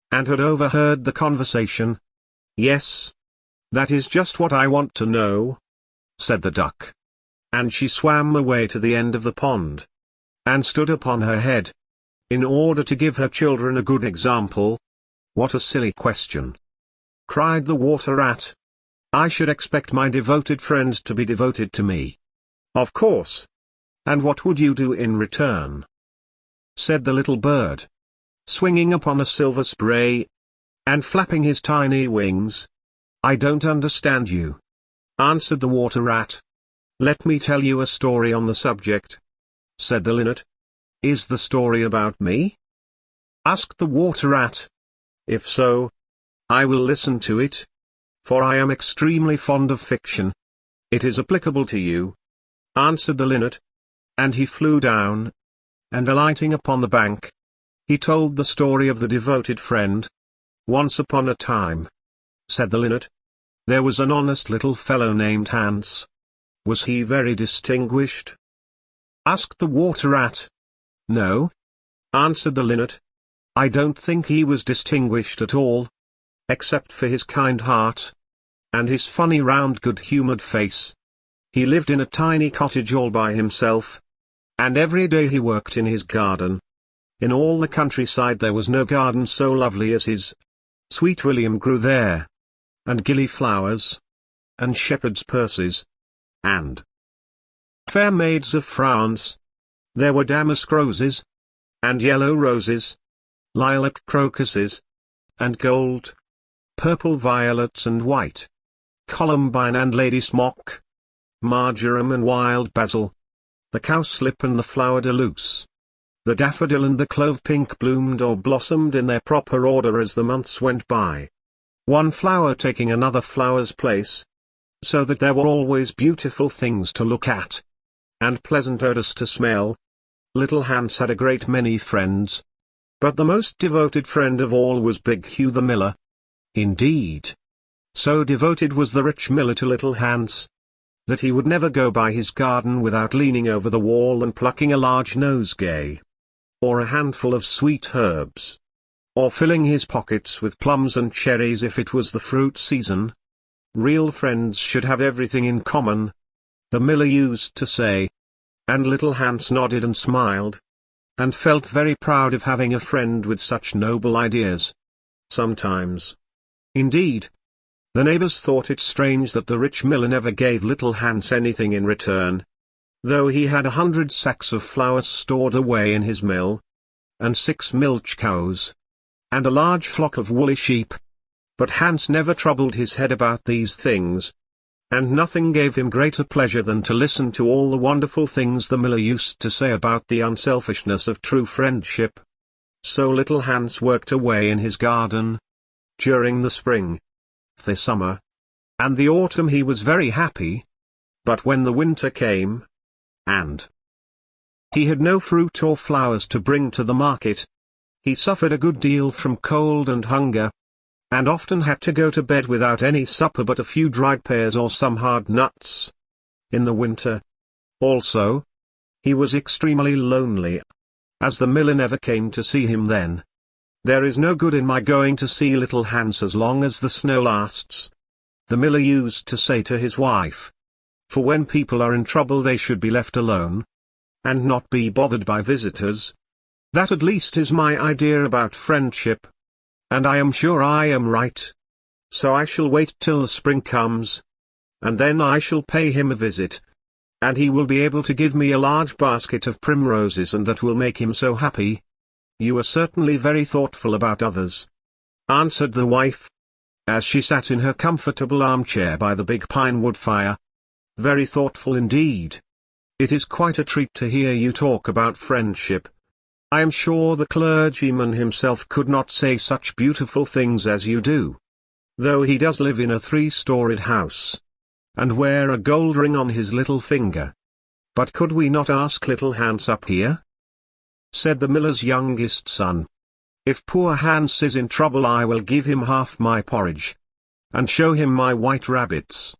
A: and had overheard the conversation. "Yes, that is just what I want to know," said the duck. And she swam away to the end of the pond, and stood upon her head, in order to give her children a good example. "What a silly question!" cried the water rat. "I should expect my devoted friend to be devoted to me. Of course. And what would you do in return? Said the little bird, swinging upon a silver spray, and flapping his tiny wings. I don't understand you. Answered the water rat. Let me tell you a story on the subject. Said the linnet. Is the story about me? Asked the water rat. If so, I will listen to it. For I am extremely fond of fiction. It is applicable to you. Answered the linnet. And he flew down. And alighting upon the bank, he told the story of the devoted friend. Once upon a time, said the linnet, there was an honest little fellow named Hans. Was he very distinguished? Asked the water rat. No, answered the linnet. I don't think he was distinguished at all, except for his kind heart, and his funny round good-humoured face. He lived in a tiny cottage all by himself, and every day he worked in his garden. In all the countryside there was no garden so lovely as his. Sweet William grew there, and gillyflowers, and shepherd's purses, and fair maids of France. There were damask roses, and yellow roses, lilac crocuses, and gold, purple violets and white, columbine and lady smock, marjoram and wild basil, the cowslip and the flower de luce. The daffodil and the clove pink bloomed or blossomed in their proper order as the months went by, one flower taking another flower's place, so that there were always beautiful things to look at, and pleasant odors to smell. Little Hans had a great many friends, but the most devoted friend of all was Big Hugh the miller. Indeed, so devoted was the rich miller to little Hans, that he would never go by his garden without leaning over the wall and plucking a large nosegay, or a handful of sweet herbs, or filling his pockets with plums and cherries if it was the fruit season. Real friends should have everything in common, the miller used to say. And little Hans nodded and smiled, and felt very proud of having a friend with such noble ideas. Sometimes, indeed, the neighbors thought it strange that the rich miller never gave little Hans anything in return, though he had 100 sacks of flour stored away in his mill, and 6 milch cows, and a large flock of woolly sheep. But Hans never troubled his head about these things, and nothing gave him greater pleasure than to listen to all the wonderful things the miller used to say about the unselfishness of true friendship. So little Hans worked away in his garden. During the spring, the summer, and the autumn he was very happy. But when the winter came, and he had no fruit or flowers to bring to the market, he suffered a good deal from cold and hunger, and often had to go to bed without any supper but a few dried pears or some hard nuts. In the winter, also, he was extremely lonely, as the miller never came to see him then. There is no good in my going to see little Hans as long as the snow lasts, the miller used to say to his wife. For when people are in trouble they should be left alone, and not be bothered by visitors. That at least is my idea about friendship. And I am sure I am right. So I shall wait till the spring comes, and then I shall pay him a visit, and he will be able to give me a large basket of primroses, and that will make him so happy. You are certainly very thoughtful about others, answered the wife, as she sat in her comfortable armchair by the big pine wood fire. Very thoughtful indeed. It is quite a treat to hear you talk about friendship. I am sure the clergyman himself could not say such beautiful things as you do, though he does live in a 3-storied house, and wear a gold ring on his little finger. But could we not ask little Hans up here? Said the miller's youngest son. If poor Hans is in trouble I will give him half my porridge, and show him my white rabbits.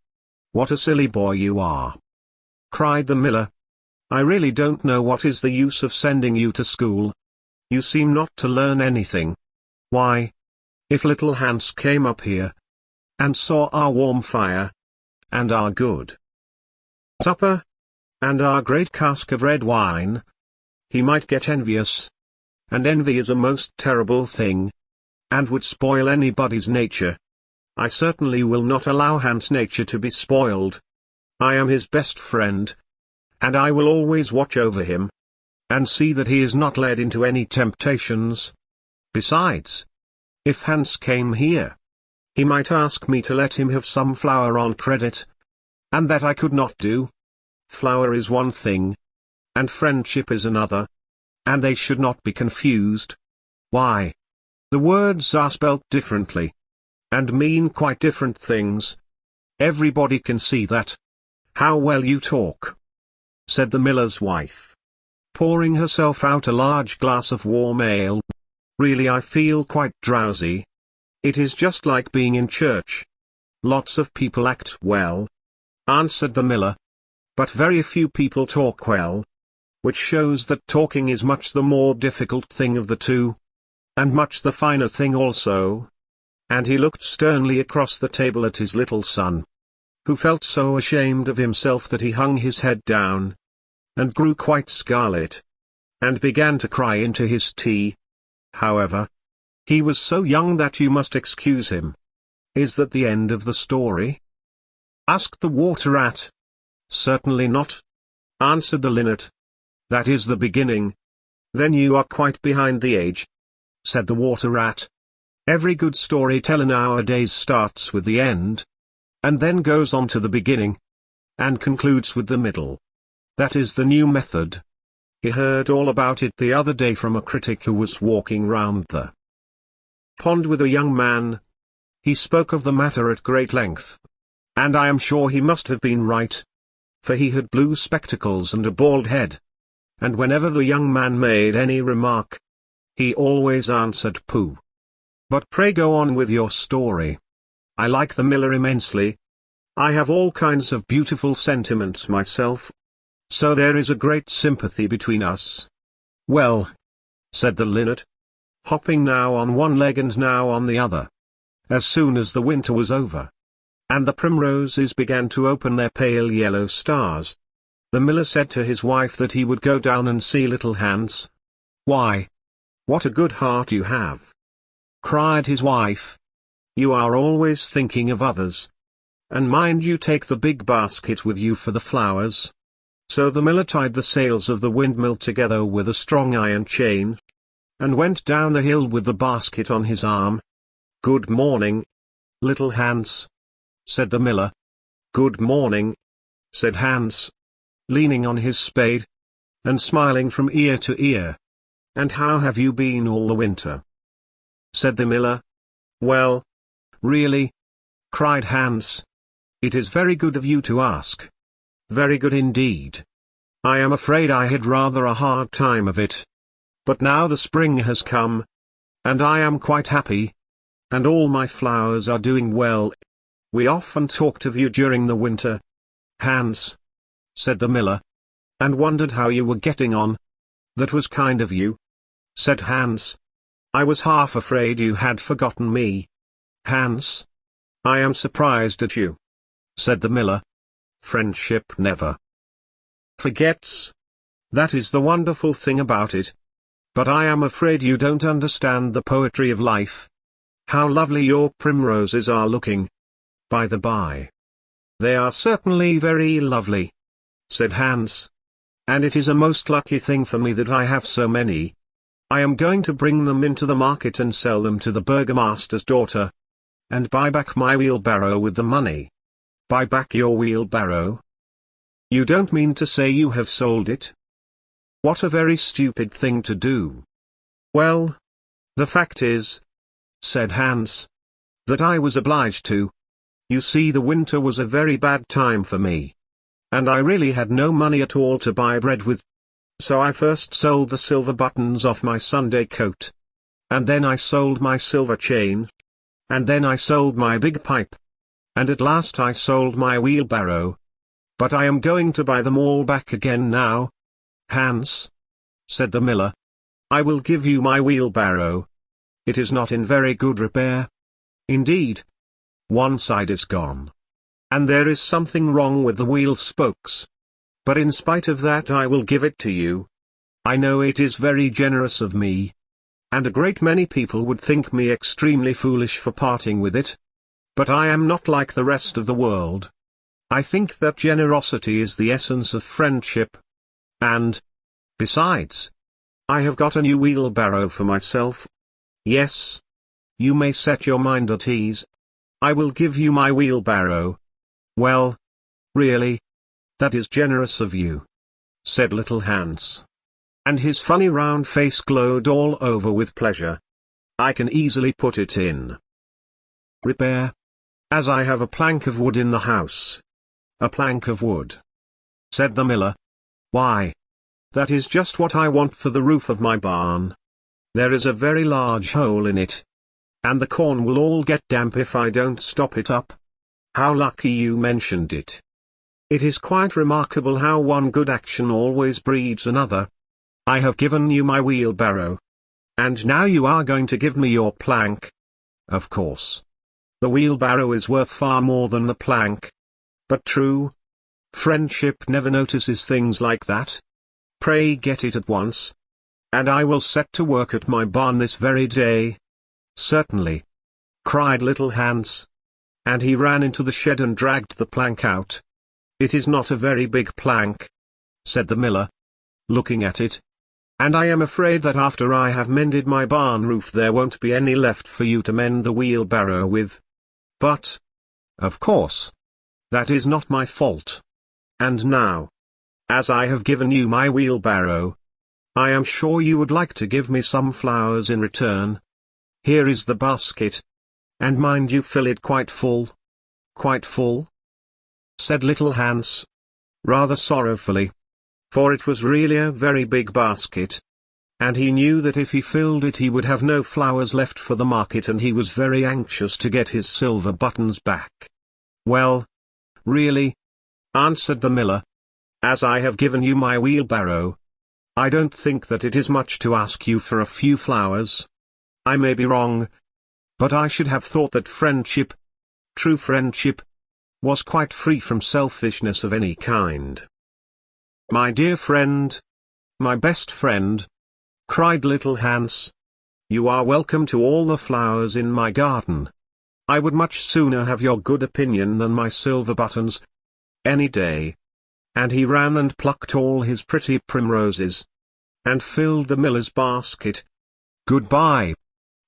A: What a silly boy you are! Cried the miller. I really don't know what is the use of sending you to school. You seem not to learn anything. Why, if little Hans came up here, and saw our warm fire, and our good supper, and our great cask of red wine, he might get envious. And envy is a most terrible thing, and would spoil anybody's nature. I certainly will not allow Hans' nature to be spoiled. I am his best friend, and I will always watch over him, and see that he is not led into any temptations. Besides, if Hans came here, he might ask me to let him have some flour on credit, and that I could not do. Flour is one thing, and friendship is another, and they should not be confused. Why? The words are spelt differently, and mean quite different things. Everybody can see that. How well you talk," said the miller's wife, pouring herself out a large glass of warm ale. "Really, I feel quite drowsy. It is just like being in church. Lots of people act well," answered the miller, "but very few people talk well, which shows that talking is much the more difficult thing of the two, and much the finer thing also." And he looked sternly across the table at his little son, who felt so ashamed of himself that he hung his head down, and grew quite scarlet, and began to cry into his tea. However, he was so young that you must excuse him. "Is that the end of the story?" asked the water rat. "Certainly not," answered the linnet. "That is the beginning." "Then you are quite behind the age," said the water rat. "Every good storyteller nowadays starts with the end, and then goes on to the beginning, and concludes with the middle. That is the new method. He heard all about it the other day from a critic who was walking round the pond with a young man. He spoke of the matter at great length, and I am sure he must have been right, for he had blue spectacles and a bald head, and whenever the young man made any remark, he always answered pooh. But pray go on with your story. I like the miller immensely. I have all kinds of beautiful sentiments myself, so there is a great sympathy between us." "Well," said the linnet, hopping now on one leg and now on the other, "as soon as the winter was over, and the primroses began to open their pale yellow stars, the miller said to his wife that he would go down and see little Hans." "Why, what a good heart you have!" cried his wife. "You are always thinking of others. And mind you take the big basket with you for the flowers." So the miller tied the sails of the windmill together with a strong iron chain, and went down the hill with the basket on his arm. "Good morning, little Hans," said the miller. "Good morning," said Hans, leaning on his spade, and smiling from ear to ear. "And how have you been all the winter?" said the miller. "Well, really," cried Hans, "it is very good of you to ask. Very good indeed. I am afraid I had rather a hard time of it. But now the spring has come, and I am quite happy, and all my flowers are doing well. We often talked of you during the winter, Hans," said the miller, "and wondered how you were getting on." "That was kind of you," said Hans. "I was half afraid you had forgotten me, Hans." "I am surprised at you," said the miller. "Friendship never forgets. That is the wonderful thing about it. But I am afraid you don't understand the poetry of life. How lovely your primroses are looking, by the by." "They are certainly very lovely," said Hans. "And it is a most lucky thing for me that I have so many. I am going to bring them into the market and sell them to the burgomaster's daughter, and buy back my wheelbarrow with the money." "Buy back your wheelbarrow? You don't mean to say you have sold it? What a very stupid thing to do." "Well, the fact is," said Hans, "that I was obliged to. You see, the winter was a very bad time for me, and I really had no money at all to buy bread with. So I first sold the silver buttons off my Sunday coat, and then I sold my silver chain, and then I sold my big pipe, and at last I sold my wheelbarrow. But I am going to buy them all back again now." "Hans," said the miller, "I will give you my wheelbarrow. It is not in very good repair. Indeed, one side is gone, and there is something wrong with the wheel spokes. But in spite of that I will give it to you. I know it is very generous of me, and a great many people would think me extremely foolish for parting with it. But I am not like the rest of the world. I think that generosity is the essence of friendship. And, besides, I have got a new wheelbarrow for myself. Yes. You may set your mind at ease. I will give you my wheelbarrow. Well, really? That is generous of you, said little Hans. And his funny round face glowed all over with pleasure. I can easily put it in repair, as I have a plank of wood in the house. A plank of wood, said the miller. Why, that is just what I want for the roof of my barn. There is a very large hole in it, and the corn will all get damp if I don't stop it up. How lucky you mentioned it. It is quite remarkable how one good action always breeds another. I have given you my wheelbarrow, and now you are going to give me your plank. Of course. The wheelbarrow is worth far more than the plank. But true. Friendship never notices things like that. Pray get it at once, and I will set to work at my barn this very day. Certainly, cried little Hans. And he ran into the shed and dragged the plank out. It is not a very big plank, said the miller, looking at it. And I am afraid that after I have mended my barn roof there won't be any left for you to mend the wheelbarrow with. But, of course, that is not my fault. And now, as I have given you my wheelbarrow, I am sure you would like to give me some flowers in return. Here is the basket. And mind you fill it quite full. Quite full? Said little Hans, rather sorrowfully. For it was really a very big basket. And he knew that if he filled it he would have no flowers left for the market, and he was very anxious to get his silver buttons back. Well, really, answered the miller, as I have given you my wheelbarrow, I don't think that it is much to ask you for a few flowers. I may be wrong, but I should have thought that friendship, true friendship, was quite free from selfishness of any kind. My dear friend, my best friend, cried little Hans, you are welcome to all the flowers in my garden. I would much sooner have your good opinion than my silver buttons, any day. And he ran and plucked all his pretty primroses, and filled the miller's basket. Goodbye,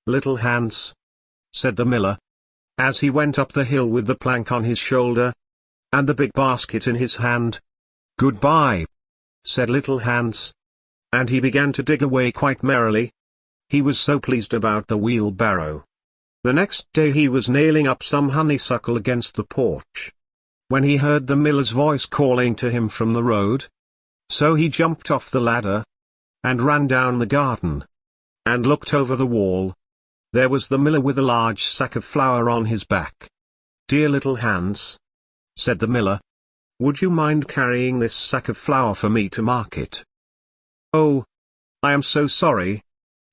A: little Hans, said the miller, as he went up the hill with the plank on his shoulder, and the big basket in his hand. Goodbye, said little Hans. And he began to dig away quite merrily. He was so pleased about the wheelbarrow. The next day he was nailing up some honeysuckle against the porch, when he heard the miller's voice calling to him from the road. So he jumped off the ladder, and ran down the garden, and looked over the wall. There was the miller with a large sack of flour on his back. Dear little Hans, said the miller, would you mind carrying this sack of flour for me to market? Oh, I am so sorry,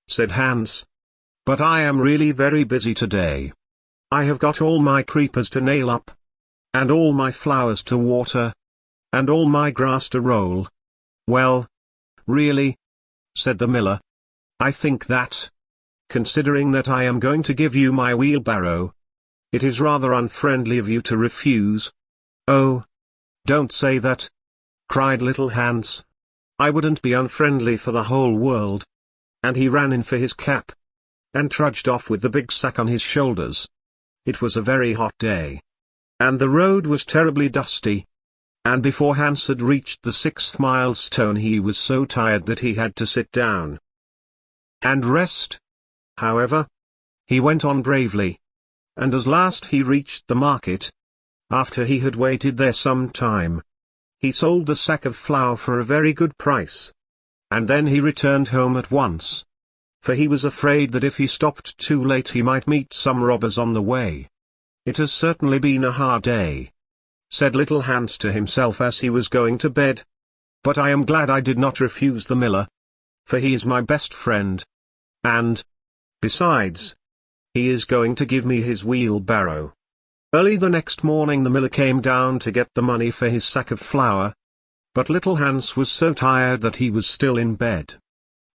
A: said Hans, but I am really very busy today. I have got all my creepers to nail up, and all my flowers to water, and all my grass to roll. Well, really, said the miller, I think that, considering that I am going to give you my wheelbarrow, it is rather unfriendly of you to refuse. Oh, don't say that, cried little Hans. I wouldn't be unfriendly for the whole world. And he ran in for his cap, and trudged off with the big sack on his shoulders. It was a very hot day, and the road was terribly dusty. And before Hans had reached the 6th milestone he was so tired that he had to sit down and rest. However, he went on bravely, and at last he reached the market. After he had waited there some time, he sold the sack of flour for a very good price. And then he returned home at once, for he was afraid that if he stopped too late he might meet some robbers on the way. It has certainly been a hard day, said little Hans to himself as he was going to bed. But I am glad I did not refuse the miller, for he is my best friend. And, besides, he is going to give me his wheelbarrow. Early the next morning the miller came down to get the money for his sack of flour, but little Hans was so tired that he was still in bed.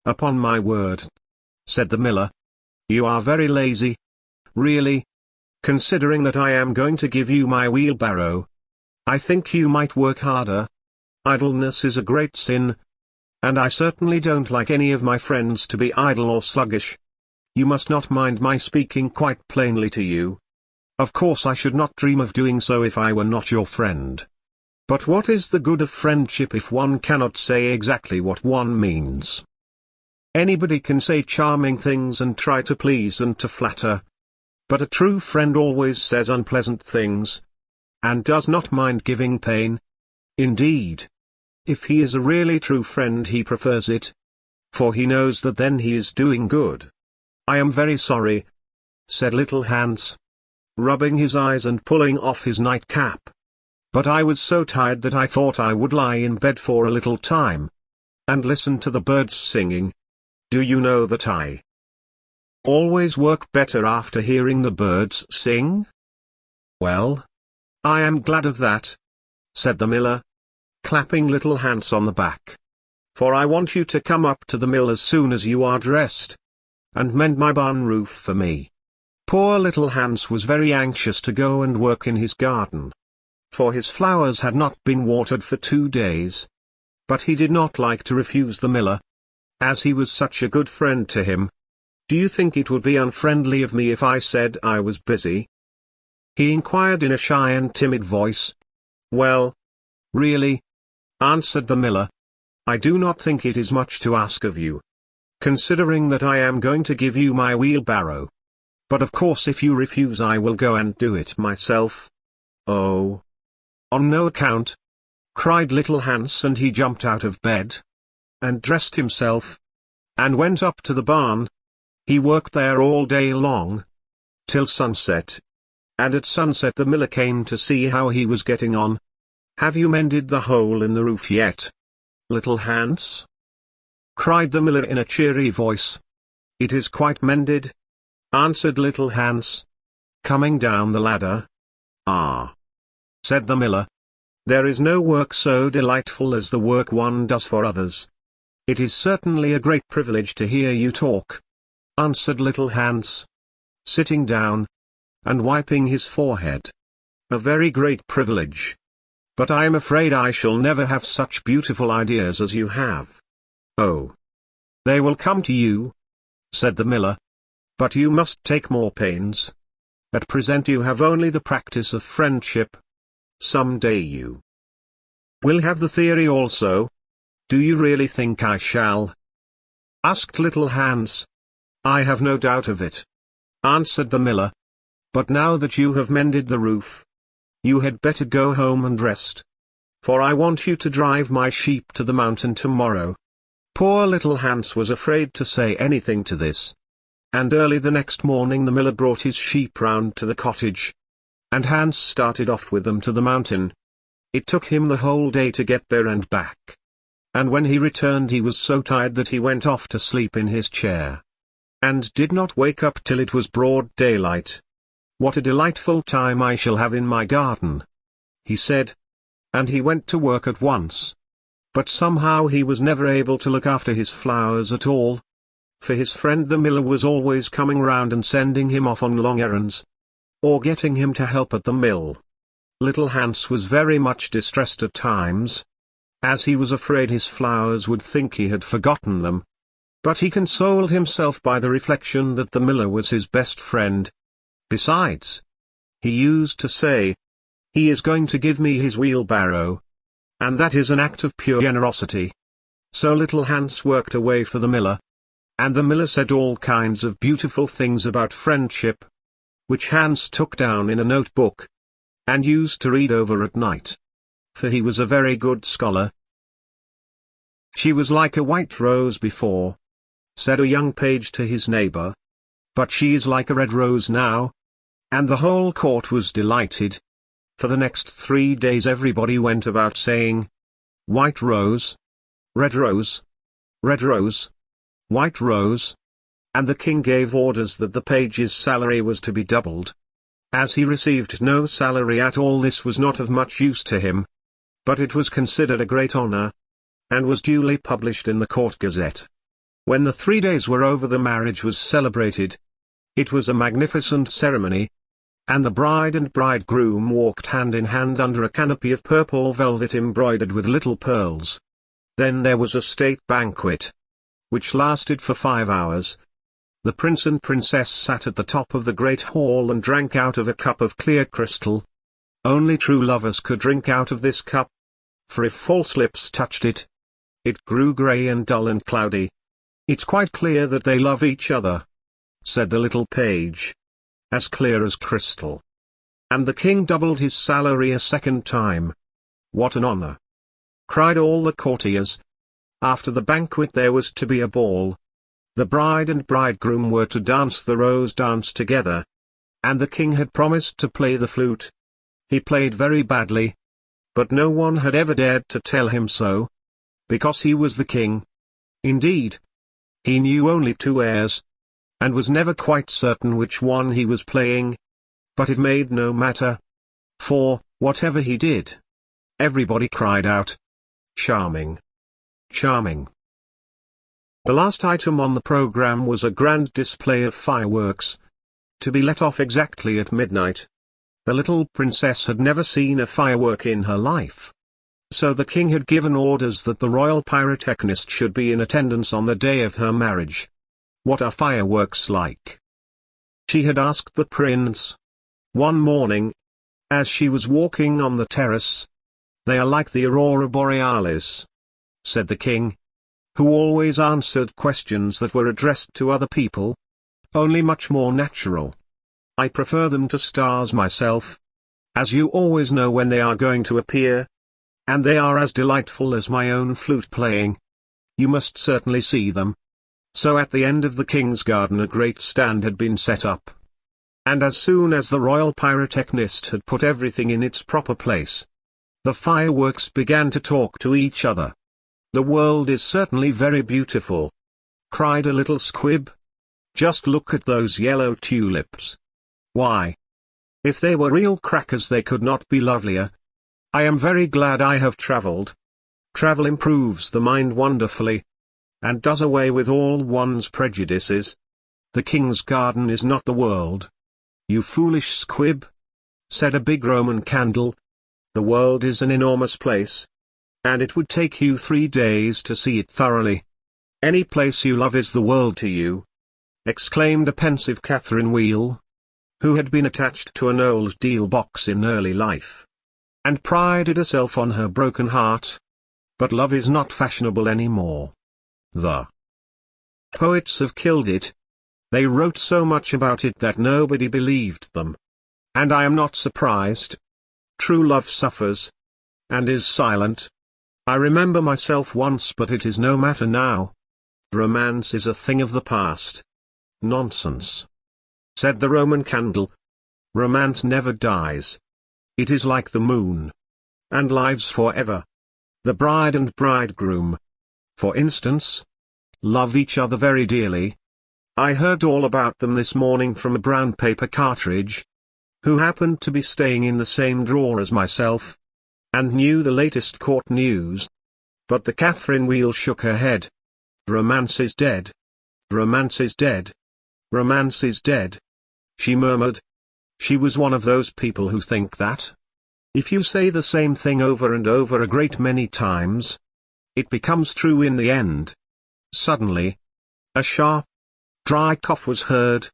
A: Upon my word, said the miller, you are very lazy. Really, considering that I am going to give you my wheelbarrow, I think you might work harder. Idleness is a great sin. And I certainly don't like any of my friends to be idle or sluggish. You must not mind my speaking quite plainly to you. Of course I should not dream of doing so if I were not your friend. But what is the good of friendship if one cannot say exactly what one means? Anybody can say charming things and try to please and to flatter. But a true friend always says unpleasant things, and does not mind giving pain. Indeed, if he is a really true friend he prefers it, for he knows that then he is doing good. I am very sorry, said little Hans, rubbing his eyes and pulling off his nightcap. But I was so tired that I thought I would lie in bed for a little time, and listen to the birds singing. Do you know that I always work better after hearing the birds sing? Well, I am glad of that, said the miller, clapping little Hans on the back. For I want you to come up to the mill as soon as you are dressed, and mend my barn roof for me. Poor little Hans was very anxious to go and work in his garden, for his flowers had not been watered for 2 days. But he did not like to refuse the miller, as he was such a good friend to him. Do you think it would be unfriendly of me if I said I was busy? He inquired in a shy and timid voice. Well, really, answered the miller, I do not think it is much to ask of you, considering that I am going to give you my wheelbarrow. But of course if you refuse I will go and do it myself. Oh, on no account, cried little Hans, and he jumped out of bed, and dressed himself, and went up to the barn. He worked there all day long, till sunset. And at sunset the miller came to see how he was getting on. Have you mended the hole in the roof yet, little Hans? Cried the miller in a cheery voice. It is quite mended, answered little Hans, coming down the ladder. Ah, said the miller, there is no work so delightful as the work one does for others. It is certainly a great privilege to hear you talk, answered little Hans, sitting down, and wiping his forehead. A very great privilege. But I am afraid I shall never have such beautiful ideas as you have. Oh, they will come to you, said the miller. But you must take more pains. At present you have only the practice of friendship. Some day you will have the theory also. Do you really think I shall? Asked little Hans. I have no doubt of it, answered the miller. But now that you have mended the roof, you had better go home and rest. For I want you to drive my sheep to the mountain tomorrow. Poor little Hans was afraid to say anything to this. And early the next morning the miller brought his sheep round to the cottage, and Hans started off with them to the mountain. It took him the whole day to get there and back. And when he returned he was so tired that he went off to sleep in his chair, and did not wake up till it was broad daylight. What a delightful time I shall have in my garden, he said. And he went to work at once. But somehow he was never able to look after his flowers at all. For his friend the miller was always coming round and sending him off on long errands, or getting him to help at the mill. Little Hans was very much distressed at times, as he was afraid his flowers would think he had forgotten them. But he consoled himself by the reflection that the miller was his best friend. Besides, he used to say, he is going to give me his wheelbarrow, and that is an act of pure generosity. So little Hans worked away for the miller, and the miller said all kinds of beautiful things about friendship, which Hans took down in a notebook, and used to read over at night. For he was a very good scholar. She was like a white rose before, said a young page to his neighbor, but she is like a red rose now. And the whole court was delighted. For the next 3 days everybody went about saying, white rose, red rose, red rose, white rose. And the king gave orders that the page's salary was to be doubled. As he received no salary at all, this was not of much use to him. But it was considered a great honor, and was duly published in the court gazette. When the 3 days were over the marriage was celebrated. It was a magnificent ceremony. and the bride and bridegroom walked hand in hand under a canopy of purple velvet embroidered with little pearls. Then there was a state banquet, which lasted for 5 hours. The prince and princess sat at the top of the great hall and drank out of a cup of clear crystal. Only true lovers could drink out of this cup, for if false lips touched it, it grew grey and dull and cloudy. "It's quite clear that they love each other," said the little page. "As clear as crystal." And the king doubled his salary a second time. "What an honor!" cried all the courtiers. After the banquet there was to be a ball. The bride and bridegroom were to dance the rose dance together. And the king had promised to play the flute. He played very badly. But no one had ever dared to tell him so. Because he was the king. Indeed, he knew only 2 airs, and was never quite certain which one he was playing. But it made no matter. For, whatever he did, everybody cried out, "Charming! Charming!" The last item on the program was a grand display of fireworks, to be let off exactly at midnight. The little princess had never seen a firework in her life. So the king had given orders that the royal pyrotechnist should be in attendance on the day of her marriage. "What are fireworks like?" she had asked the prince. One morning, as she was walking on the terrace. "They are like the aurora borealis," said the king, who always answered questions that were addressed to other people, "only much more natural. I prefer them to stars myself, as you always know when they are going to appear. And they are as delightful as my own flute playing. You must certainly see them." So at the end of the king's garden a great stand had been set up. And as soon as the royal pyrotechnist had put everything in its proper place, the fireworks began to talk to each other. "The world is certainly very beautiful," cried a little squib. "Just look at those yellow tulips. Why, if they were real crackers they could not be lovelier. I am very glad I have traveled. Travel improves the mind wonderfully, and does away with all one's prejudices. The king's garden is not the world." "You foolish squib," said a big Roman candle. "The world is an enormous place, and it would take you 3 days to see it thoroughly. Any place you love is the world to you," exclaimed a pensive Catherine Wheel, who had been attached to an old deal box in early life, and prided herself on her broken heart. But love is not fashionable any more. The poets have killed it. They wrote so much about it that nobody believed them. And I am not surprised. True love suffers, and is silent. I remember myself once, but it is no matter now. Romance is a thing of the past. "Nonsense," said the Roman candle. "Romance never dies. It is like the moon, and lives forever. The bride and bridegroom, for instance, love each other very dearly. I heard all about them this morning from a brown paper cartridge, who happened to be staying in the same drawer as myself, and knew the latest court news." But the Catherine Wheel shook her head. "Romance is dead. Romance is dead. Romance is dead," she murmured. She was one of those people who think that if you say the same thing over and over a great many times, it becomes true in the end. Suddenly, a sharp, dry cough was heard,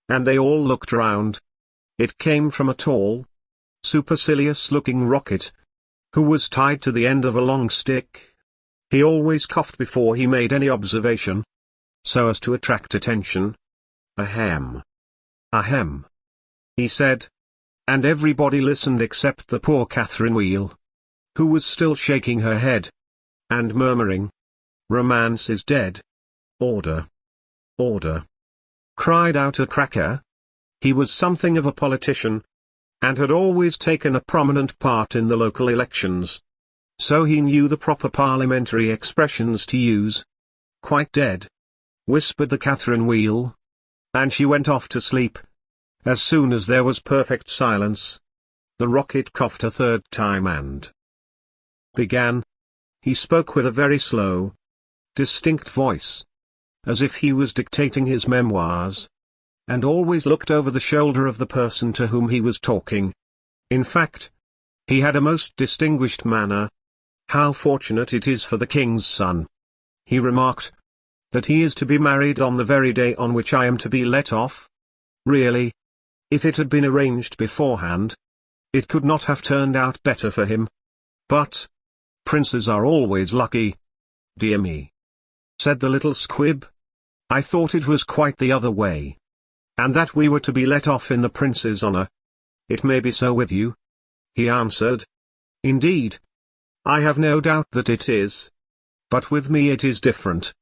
A: and they all looked round. It came from a tall, supercilious-looking rocket, who was tied to the end of a long stick. He always coughed before he made any observation, so as to attract attention. "Ahem! Ahem!" he said, and everybody listened except the poor Catherine Wheel, who was still shaking her head, and murmuring, "Romance is dead." "Order! Order!" cried out a cracker. He was something of a politician, and had always taken a prominent part in the local elections. So he knew the proper parliamentary expressions to use. "Quite dead," whispered the Catherine Wheel, and she went off to sleep. As soon as there was perfect silence, the rocket coughed a third time and began. He spoke with a very slow, distinct voice, as if he was dictating his memoirs, and always looked over the shoulder of the person to whom he was talking. In fact, he had a most distinguished manner. How fortunate it is for the king's son, he remarked, that he is to be married on the very day on which I am to be let off. Really, if it had been arranged beforehand, it could not have turned out better for him. But princes are always lucky. Dear me, said the little squib. I thought it was quite the other way, and that we were to be let off in the prince's honor. It may be so with you, he answered. Indeed, I have no doubt that it is. But with me it is different.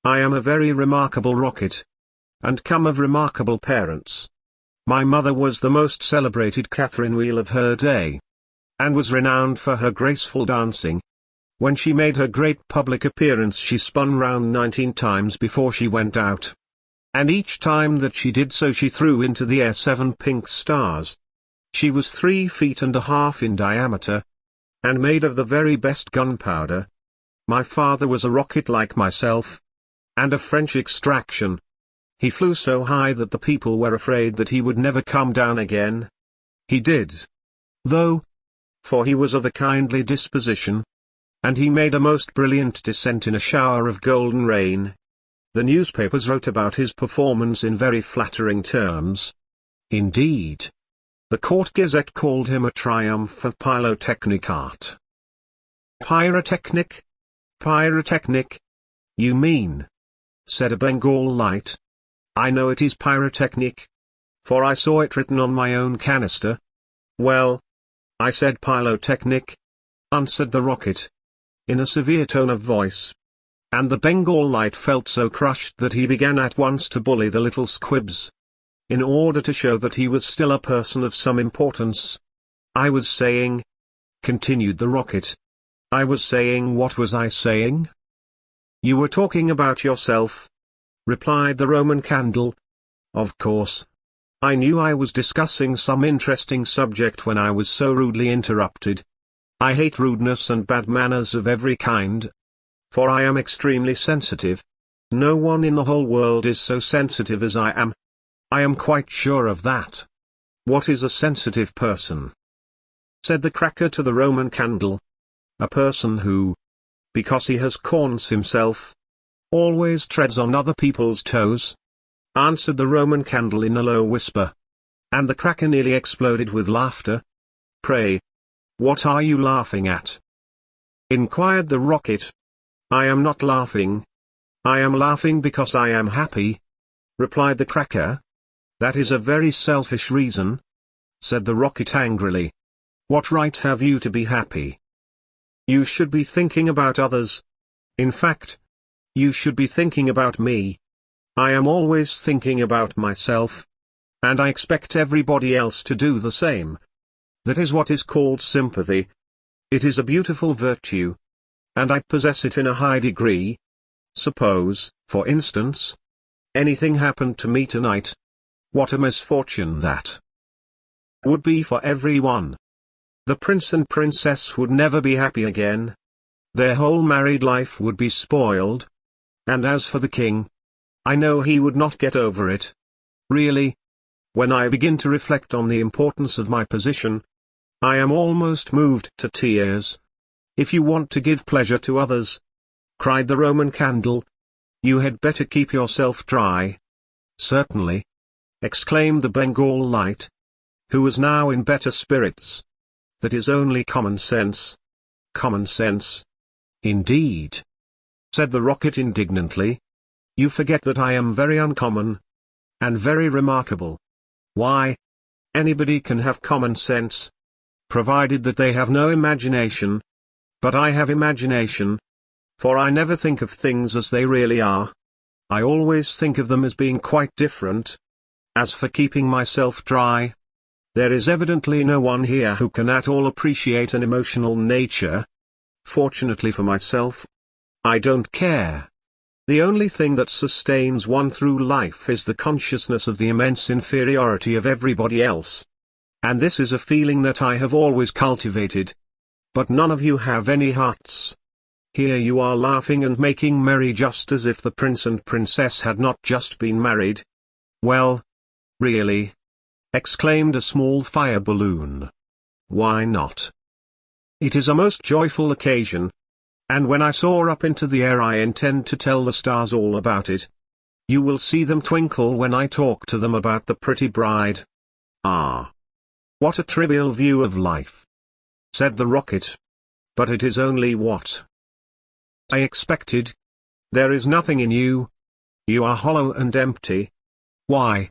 A: I am a very remarkable rocket, and come of remarkable parents. My mother was the most celebrated Catherine Wheel of her day, and was renowned for her graceful dancing. When she made her great public appearance she spun round 19 times before she went out. And each time that she did so she threw into the air 7 pink stars. She was 3.5 feet in diameter, and made of the very best gunpowder. My father was a rocket like myself, and of French extraction. He flew so high that the people were afraid that he would never come down again. He did, though, for he was of a kindly disposition, and he made a most brilliant descent in a shower of golden rain. The newspapers wrote about his performance in very flattering terms. Indeed, the Court Gazette called him a triumph of pyrotechnic art. Pyrotechnic? Pyrotechnic? You mean? Said a Bengal light. I know it is pyrotechnic, for I saw it written on my own canister. Well, I said pyrotechnic, answered the rocket, in a severe tone of voice. And the Bengal light felt so crushed that he began at once to bully the little squibs, in order to show that he was still a person of some importance. I was saying, continued the rocket. I was saying, what was I saying? You were talking about yourself, replied the Roman candle. Of course. I knew I was discussing some interesting subject when I was so rudely interrupted. I hate rudeness and bad manners of every kind, for I am extremely sensitive. No one in the whole world is so sensitive as I am. I am quite sure of that. What is a sensitive person? Said the cracker to the Roman candle. A person who, because he has corns himself, always treads on other people's toes, answered the Roman candle in a low whisper. And the cracker nearly exploded with laughter. Pray, what are you laughing at? Inquired the rocket. I am not laughing. I am laughing because I am happy, replied the cracker. That is a very selfish reason, said the rocket angrily. What right have you to be happy? You should be thinking about others. In fact, you should be thinking about me. I am always thinking about myself, and I expect everybody else to do the same. That is what is called sympathy. It is a beautiful virtue, and I possess it in a high degree. Suppose, for instance, anything happened to me tonight. What a misfortune that would be for everyone. The prince and princess would never be happy again. Their whole married life would be spoiled. And as for the king, I know he would not get over it. Really, when I begin to reflect on the importance of my position, I am almost moved to tears. If you want to give pleasure to others, cried the Roman candle, you had better keep yourself dry. Certainly, exclaimed the Bengal light, who was now in better spirits. That is only common sense. Common sense? Indeed, said the rocket indignantly. You forget that I am very uncommon, and very remarkable. Why? Anybody can have common sense, provided that they have no imagination. But I have imagination, for I never think of things as they really are. I always think of them as being quite different. As for keeping myself dry, there is evidently no one here who can at all appreciate an emotional nature. Fortunately for myself, I don't care. The only thing that sustains one through life is the consciousness of the immense inferiority of everybody else. And this is a feeling that I have always cultivated. But none of you have any hearts. Here you are laughing and making merry just as if the prince and princess had not just been married. Well, Really? Exclaimed a small fire balloon. Why not? It is a most joyful occasion. And when I soar up into the air I intend to tell the stars all about it. You will see them twinkle when I talk to them about the pretty bride. Ah! What a trivial view of life! Said the rocket. But it is only what I expected. There is nothing in you. You are hollow and empty. Why?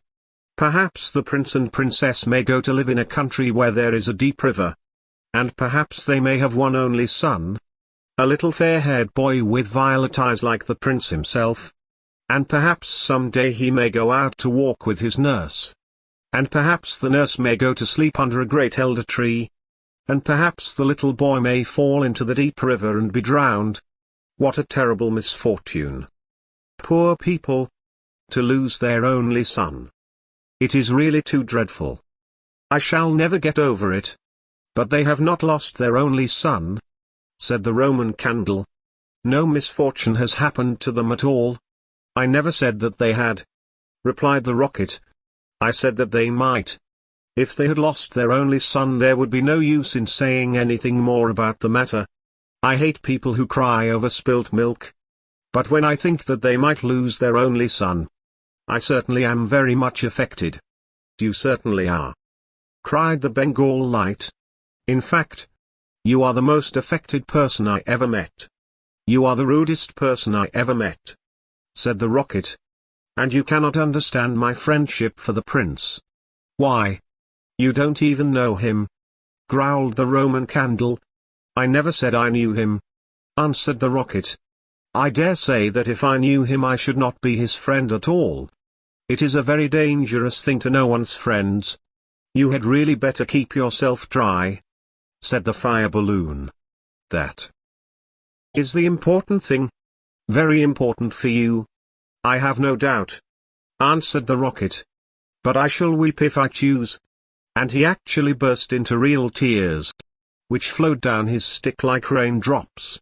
A: Perhaps the prince and princess may go to live in a country where there is a deep river. And perhaps they may have one only son. A little fair-haired boy with violet eyes like the prince himself. And perhaps some day he may go out to walk with his nurse. And perhaps the nurse may go to sleep under a great elder tree. And perhaps the little boy may fall into the deep river and be drowned. What a terrible misfortune! Poor people! To lose their only son. It is really too dreadful. I shall never get over it. But they have not lost their only son, said the Roman candle. No misfortune has happened to them at all. I never said that they had, replied the rocket. I said that they might. If they had lost their only son there would be no use in saying anything more about the matter. I hate people who cry over spilt milk. But when I think that they might lose their only son, I certainly am very much affected. You certainly are, cried the Bengal light. In fact, you are the most affected person I ever met. You are the rudest person I ever met, said the rocket. And you cannot understand my friendship for the prince. Why? You don't even know him, growled the Roman candle. I never said I knew him, answered the rocket. I dare say that if I knew him I should not be his friend at all. It is a very dangerous thing to know one's friends. You had really better keep yourself dry, said the fire balloon. That is the important thing. Very important for you. I have no doubt, answered the rocket. But I shall weep if I choose. And he actually burst into real tears, which flowed down his stick like raindrops,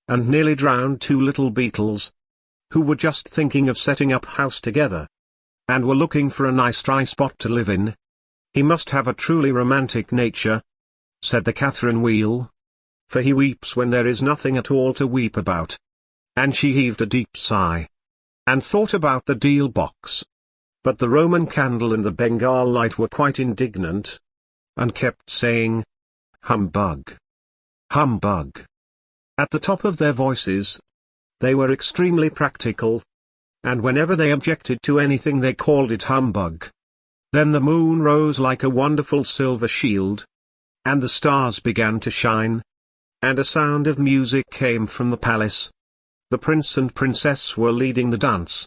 A: and nearly drowned two little beetles, who were just thinking of setting up house together, and were looking for a nice dry spot to live in. He must have a truly romantic nature, said the Catherine wheel, for he weeps when there is nothing at all to weep about. And she heaved a deep sigh, and thought about the deal box. But the Roman candle and the Bengal light were quite indignant, and kept saying, humbug! Humbug! At the top of their voices. They were extremely practical, and whenever they objected to anything they called it humbug. Then the moon rose like a wonderful silver shield, and the stars began to shine, and a sound of music came from the palace. The prince and princess were leading the dance.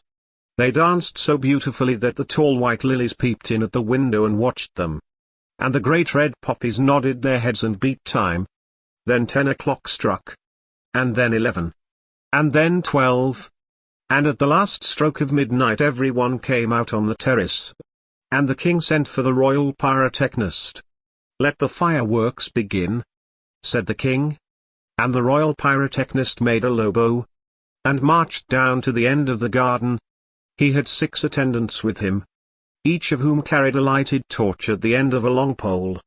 A: They danced so beautifully that the tall white lilies peeped in at the window and watched them. And the great red poppies nodded their heads and beat time. Then 10 o'clock struck. And then 11. And then 12. And at the last stroke of midnight everyone came out on the terrace. And the king sent for the royal pyrotechnist. Let the fireworks begin, said the king. And the royal pyrotechnist made a low bow, and marched down to the end of the garden. He had 6 attendants with him, each of whom carried a lighted torch at the end of a long pole.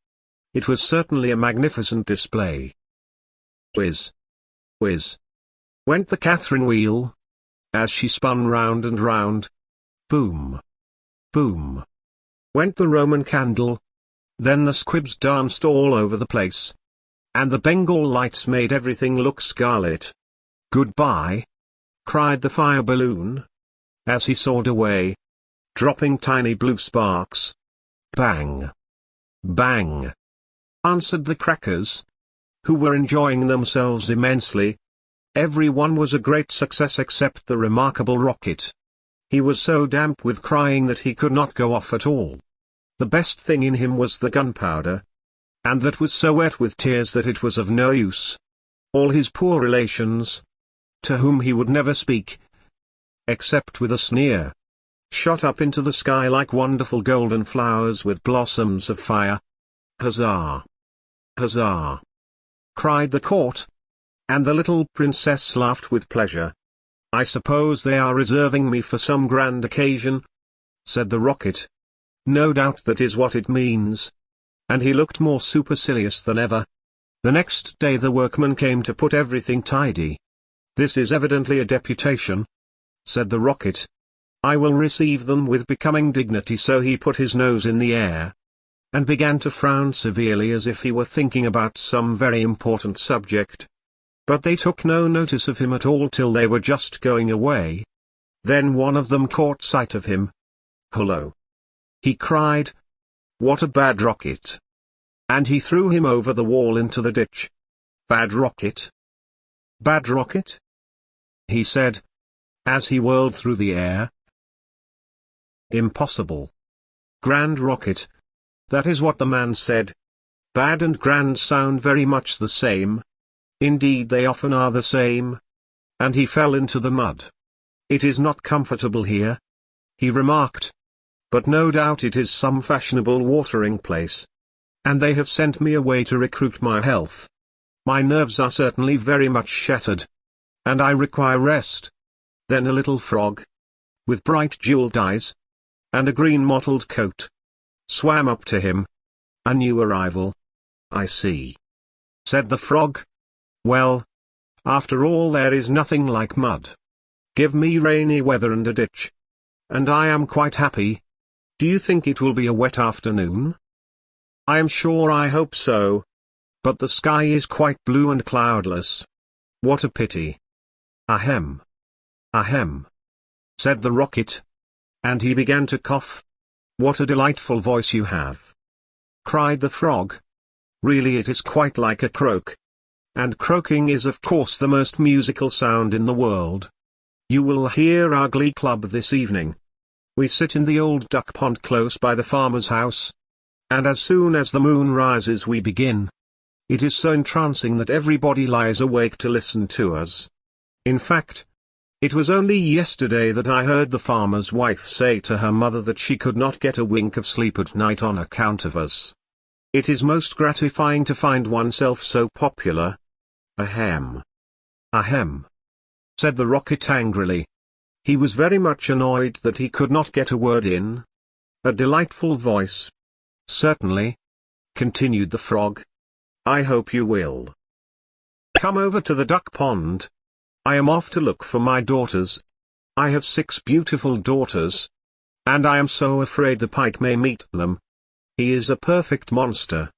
A: It was certainly a magnificent display. Whiz, whiz, went the Catherine wheel, as she spun round and round. Boom, boom, went the Roman candle. Then the squibs danced all over the place, and the Bengal lights made everything look scarlet. Goodbye, cried the fire balloon, as he soared away, dropping tiny blue sparks. Bang! Bang! Answered the crackers, who were enjoying themselves immensely. Everyone was a great success except the remarkable rocket. He was so damp with crying that he could not go off at all. The best thing in him was the gunpowder, and that was so wet with tears that it was of no use. All his poor relations, to whom he would never speak, except with a sneer, shot up into the sky like wonderful golden flowers with blossoms of fire. Huzzah! Huzzah! Cried the court, and the little princess laughed with pleasure. I suppose they are reserving me for some grand occasion, said the rocket. No doubt that is what it means. And he looked more supercilious than ever. The next day the workman came to put everything tidy. "This is evidently a deputation," said the rocket. "I will receive them with becoming dignity." So he put his nose in the air, and began to frown severely as if he were thinking about some very important subject. But they took no notice of him at all till they were just going away. Then one of them caught sight of him. "Hullo!" he cried. "What a bad rocket!" And he threw him over the wall into the ditch. "Bad rocket? Bad rocket?" he said, as he whirled through the air. "Impossible. Grand rocket." That is what the man said. Bad and grand sound very much the same. Indeed they often are the same. And he fell into the mud. "It is not comfortable here," he remarked. "But no doubt it is some fashionable watering place. And they have sent me away to recruit my health. My nerves are certainly very much shattered. And I require rest." Then a little frog, with bright jeweled eyes, and a green mottled coat, swam up to him. "A new arrival. I see," said the frog. "Well, after all there is nothing like mud. Give me rainy weather and a ditch, and I am quite happy. Do you think it will be a wet afternoon?" "I am sure I hope so. But the sky is quite blue and cloudless. What a pity." "Ahem. Ahem," said the rocket. And he began to cough. "What a delightful voice you have!" cried the frog. "Really it is quite like a croak. And croaking is of course the most musical sound in the world. You will hear our glee club this evening. We sit in the old duck pond close by the farmer's house. And as soon as the moon rises we begin. It is so entrancing that everybody lies awake to listen to us. In fact, it was only yesterday that I heard the farmer's wife say to her mother that she could not get a wink of sleep at night on account of us. It is most gratifying to find oneself so popular." "Ahem. Ahem," said the rocket angrily. He was very much annoyed that he could not get a word in. "A delightful voice. Certainly," continued the frog. "I hope you will come over to the duck pond. I am off to look for my daughters. I have 6 beautiful daughters. And I am so afraid the pike may meet them. He is a perfect monster,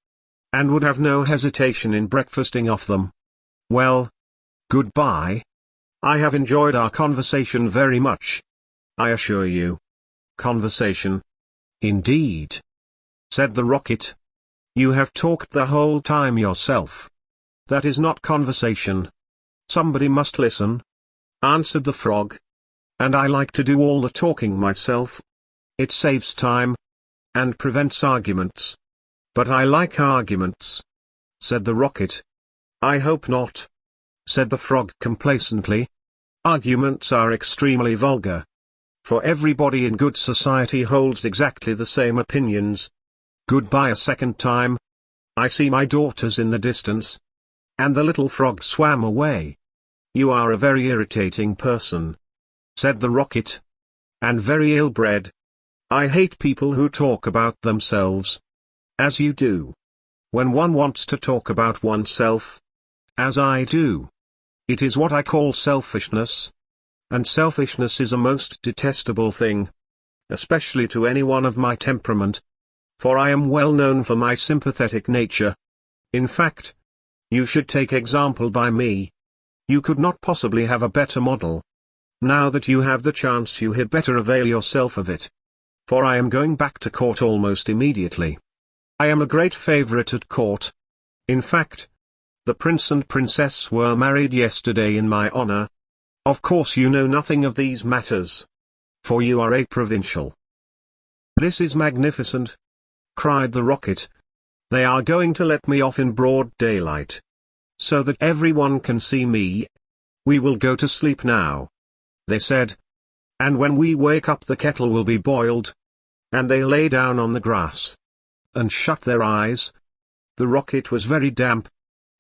A: and would have no hesitation in breakfasting off them. Well, goodbye. I have enjoyed our conversation very much, I assure you." "Conversation? Indeed," said the rocket. "You have talked the whole time yourself. That is not conversation. Somebody must listen," answered the frog. "And I like to do all the talking myself. It saves time, and prevents arguments." "But I like arguments," said the rocket. "I hope not," said the frog complacently. "Arguments are extremely vulgar. For everybody in good society holds exactly the same opinions. Goodbye a second time. I see my daughters in the distance." And the little frog swam away. "You are a very irritating person," said the rocket. "And very ill-bred. I hate people who talk about themselves. As you do. When one wants to talk about oneself. As I do. It is what I call selfishness. And selfishness is a most detestable thing. Especially to anyone of my temperament. For I am well known for my sympathetic nature. In fact, you should take example by me. You could not possibly have a better model. Now that you have the chance you had better avail yourself of it. For I am going back to court almost immediately. I am a great favorite at court. In fact, the prince and princess were married yesterday in my honor. Of course you know nothing of these matters. For you are a provincial." "This is magnificent," cried the rocket. "They are going to let me off in broad daylight. So that everyone can see me. We will go to sleep now," they said. "And when we wake up the kettle will be boiled." And they lay down on the grass, and shut their eyes. The rocket was very damp,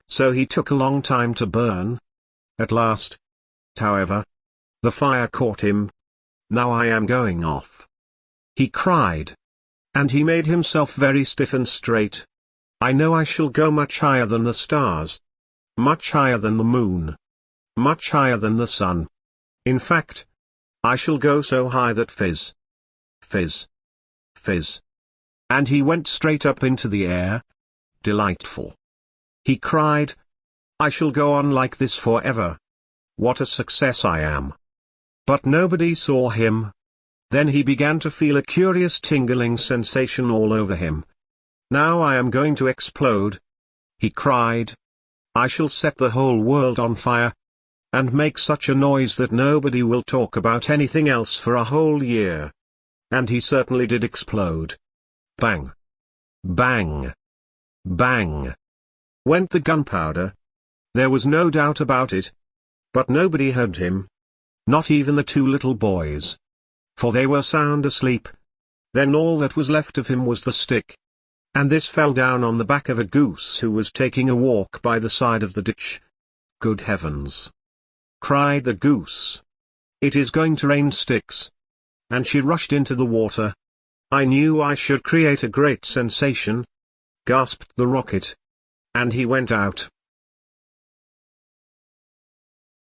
A: so he took a long time to burn. At last, however, the fire caught him. "Now I am going off," he cried. And he made himself very stiff and straight. I know I shall go much higher than the stars. Much higher than the moon. Much higher than the sun. In fact, I shall go so high that fizz. Fizz. Fizz. And he went straight up into the air. Delightful. He cried, I shall go on like this forever. What a success I am. But nobody saw him. Then he began to feel a curious tingling sensation all over him. Now I am going to explode. He cried. I shall set the whole world on fire. And make such a noise that nobody will talk about anything else for a whole year. And he certainly did explode. Bang. Bang. Bang. Went the gunpowder. There was no doubt about it. But nobody heard him. Not even the two little boys. For they were sound asleep. Then all that was left of him was the stick. And this fell down on the back of a goose who was taking a walk by the side of the ditch. Good heavens! Cried the goose. It is going to rain sticks. And she rushed into the water. I knew I should create a great sensation. Gasped the rocket. And he went out.